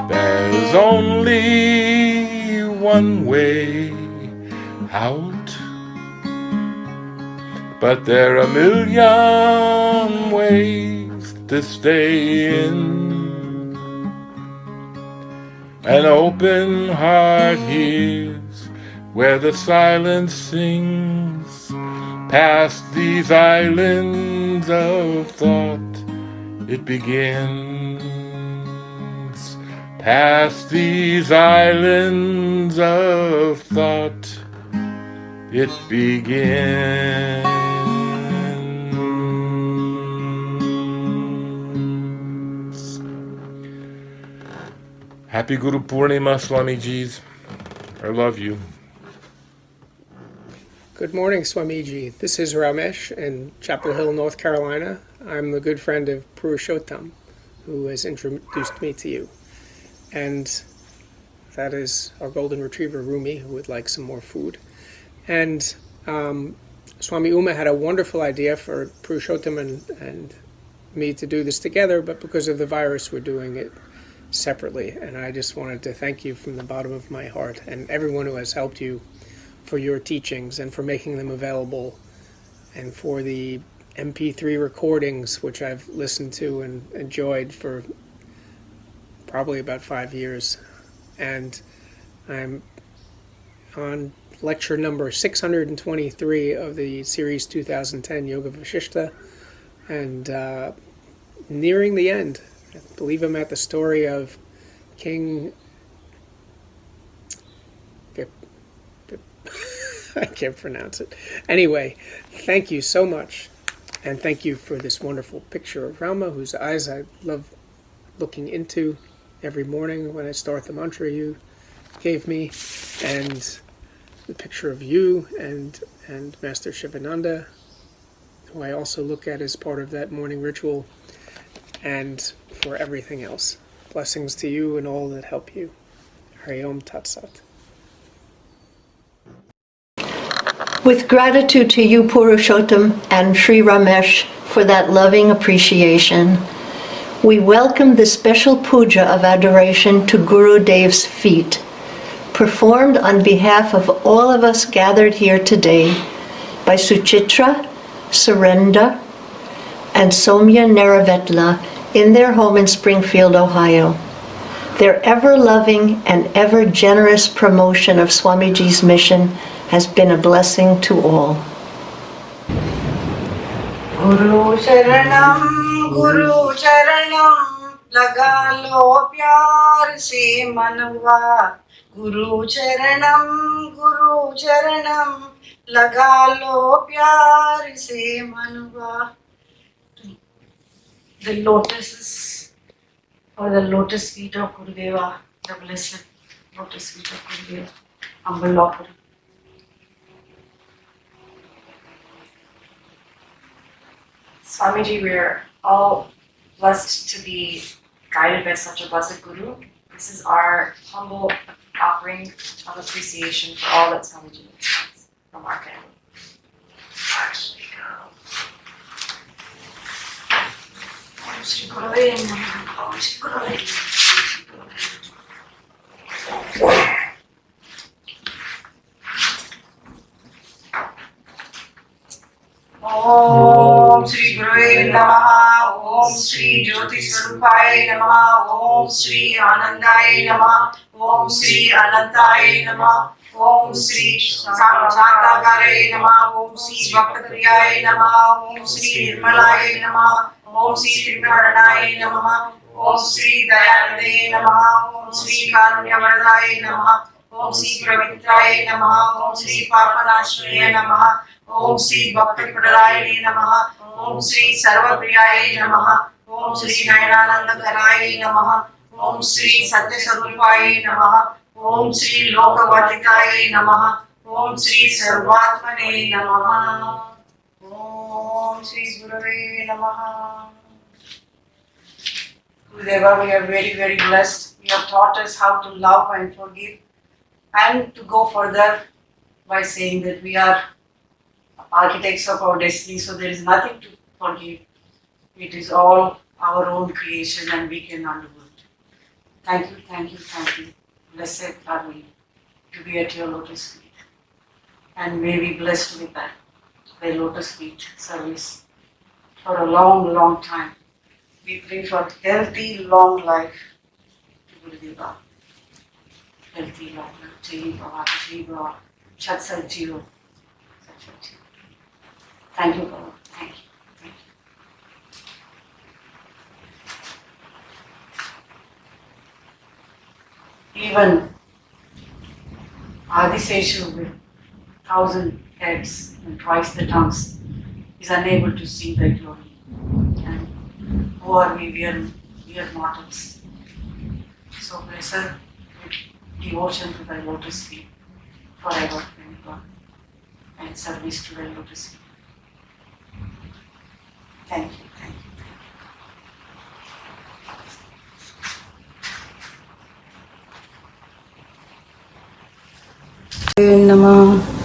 There's only one way out, but there are a million ways to stay in. An open heart hears where the silence sings, past these islands of thought it begins. Past these islands of thought it begins. Happy Guru Purnima, Swamijis. I love you. Good morning, Swamiji. This is Ramesh in Chapel Hill, North Carolina. I'm the good friend of Purushottam, who has introduced me to you. And that is our golden retriever, Rumi, who would like some more food. And Swami Uma had a wonderful idea for Purushottam and me to do this together, but because of the virus, we're doing it separately. And I just wanted to thank you from the bottom of my heart and everyone who has helped you for your teachings and for making them available, and for the MP3 recordings, which I've listened to and enjoyed for probably about 5 years. And I'm on lecture number 623 of the series 2010 Yoga Vashishta, and nearing the end. I believe I'm at the story of King... I can't pronounce it. Anyway, thank you so much. And thank you for this wonderful picture of Rama, whose eyes I love looking into every morning when I start the mantra you gave me. And the picture of you and Master Shivananda, who I also look at as part of that morning ritual, and for everything else. Blessings to you and all that help you. Hari Om Tat Sat. With gratitude to you, Purushottam, and Sri Ramesh for that loving appreciation, we welcome the special puja of adoration to Guru Dev's feet, performed on behalf of all of us gathered here today by Suchitra, Surrenda, and Somya Neravetla in their home in Springfield, Ohio. Their ever-loving and ever-generous promotion of Swamiji's mission has been a blessing to all. Guru Charanam, laga lo pyar se manwa. Guru Charanam, laga lo pyar se manwa. The lotuses, or the lotus feet of Gurudeva, the blessed lotus feet of Gurudeva, humble offering. Swamiji, we're all blessed to be guided by such a blessed Guru. This is our humble offering of appreciation for all that Swamiji makes from our family. Om Shri Gurave Namaha. Om Shri Gurave Om Shri Gurave Namaha. Om Shri Jyotirmayananda Namaha. Om Shri Anandaya Namaha. Om Shri Anantaya Namaha. Om Shri Shantagare Namaha. Om Shri Bhaktapriyaya Namaha. Om Shri Nirmalaya Namaha. Om Shri Trimaranaya Namaha. Om Shri Dayalade Namaha. Om Shri Karunyavardaya Namaha. Om Shri Pravitraya Namaha. Om Shri Papanashraya Namaha. Om Shri Bhakti Pradayane Namaha. Om Shri Sarvapriyaye Namaha. Om Shri Nayanananda Karaye Namaha. Om Shri Satya Sarupaye Namaha. Om Shri Lokavaditaye Namaha. Om Shri Sarvatmane Namaha. Om Shri Gurave Namaha. Gurudeva, we are very, very blessed. You have taught us how to love and forgive, and to go further by saying that we are architects of our destiny, so there is nothing to forgive. It is all our own creation and we can undo it. Thank you, thank you, thank you. Blessed are we to be at your lotus feet. And may we be blessed with that, the lotus feet service for a long, long time. We pray for healthy, long life to Gurudeva. Healthy, long life. Jiva, Jiva, Chatsal Jiva. Thank you, Guru. Thank you. Thank you. Even Adiseshu with 1,000 heads and twice the tongues is unable to see thy glory. And who are we? We are mortals. So blessed with devotion to thy lotus feet forever and ever. and service to the lotus feet. Thank you, thank you. Namah.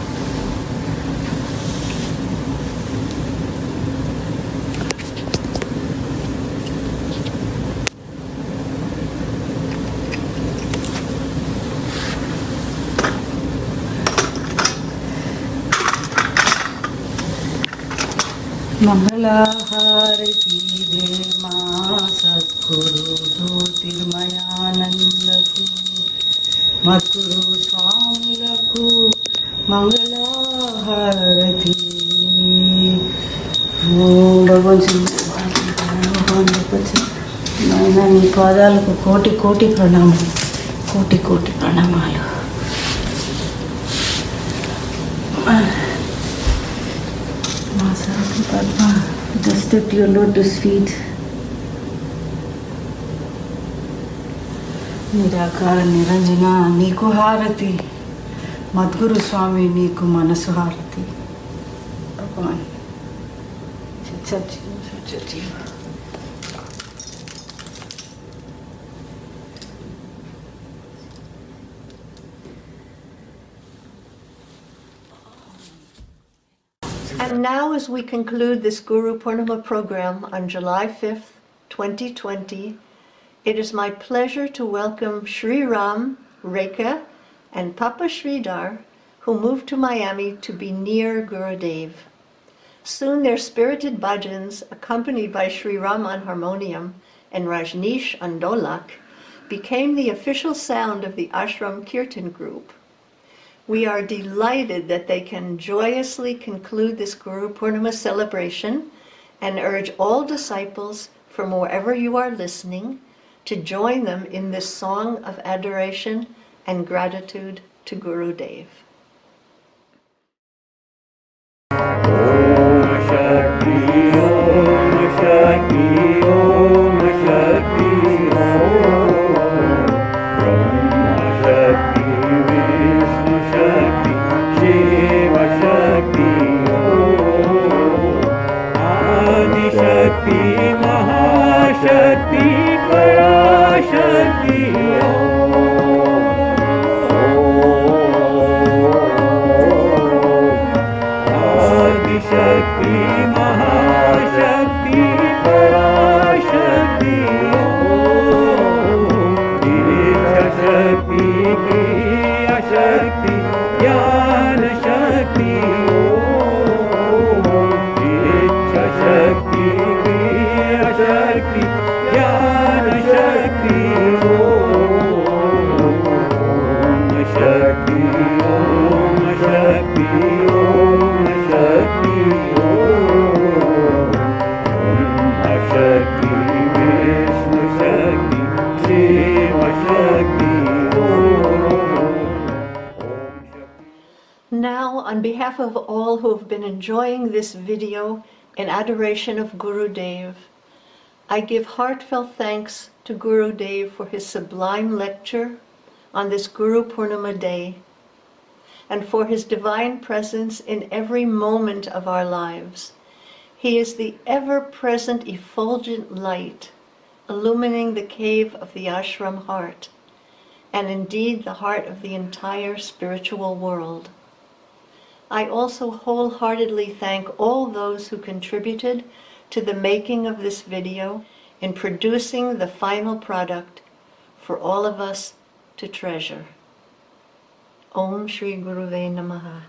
Mangalahari de ma Satguru Jyotirmayananda ku Matguru Swamila ku Mangalahari భగవాన్ చెప్పచ్చు నాయన నీ పాదాలకు కోటి కోటి ప్రణామాలు కోటి కోటి ప్రణామాలు మా సాకి Padma just at your lotus feet నిరాకార నిరంజన నీకు హారతి మద్గురు స్వామి నీకు మనసు హారతి భగవాన్ సత్యం సత్యం And now, as we conclude this Guru Purnima program on July 5th, 2020, it is my pleasure to welcome Sri Ram, Rekha, and Papa Sridhar, who moved to Miami to be near Gurudev. Soon their spirited bhajans, accompanied by Sri Ram on harmonium and Rajneesh on dholak, became the official sound of the ashram kirtan group. We are delighted that they can joyously conclude this Guru Purnima celebration and urge all disciples from wherever you are listening to join them in this song of adoration and gratitude to Gurudev. Now, on behalf of all who have been enjoying this video in adoration of Gurudev, I give heartfelt thanks to Gurudev for his sublime lecture on this Guru Purnima day and for his divine presence in every moment of our lives. He is the ever-present effulgent light illumining the cave of the ashram heart, and indeed the heart of the entire spiritual world. I also wholeheartedly thank all those who contributed to the making of this video in producing the final product for all of us to treasure. Om Shri Guruve Namaha.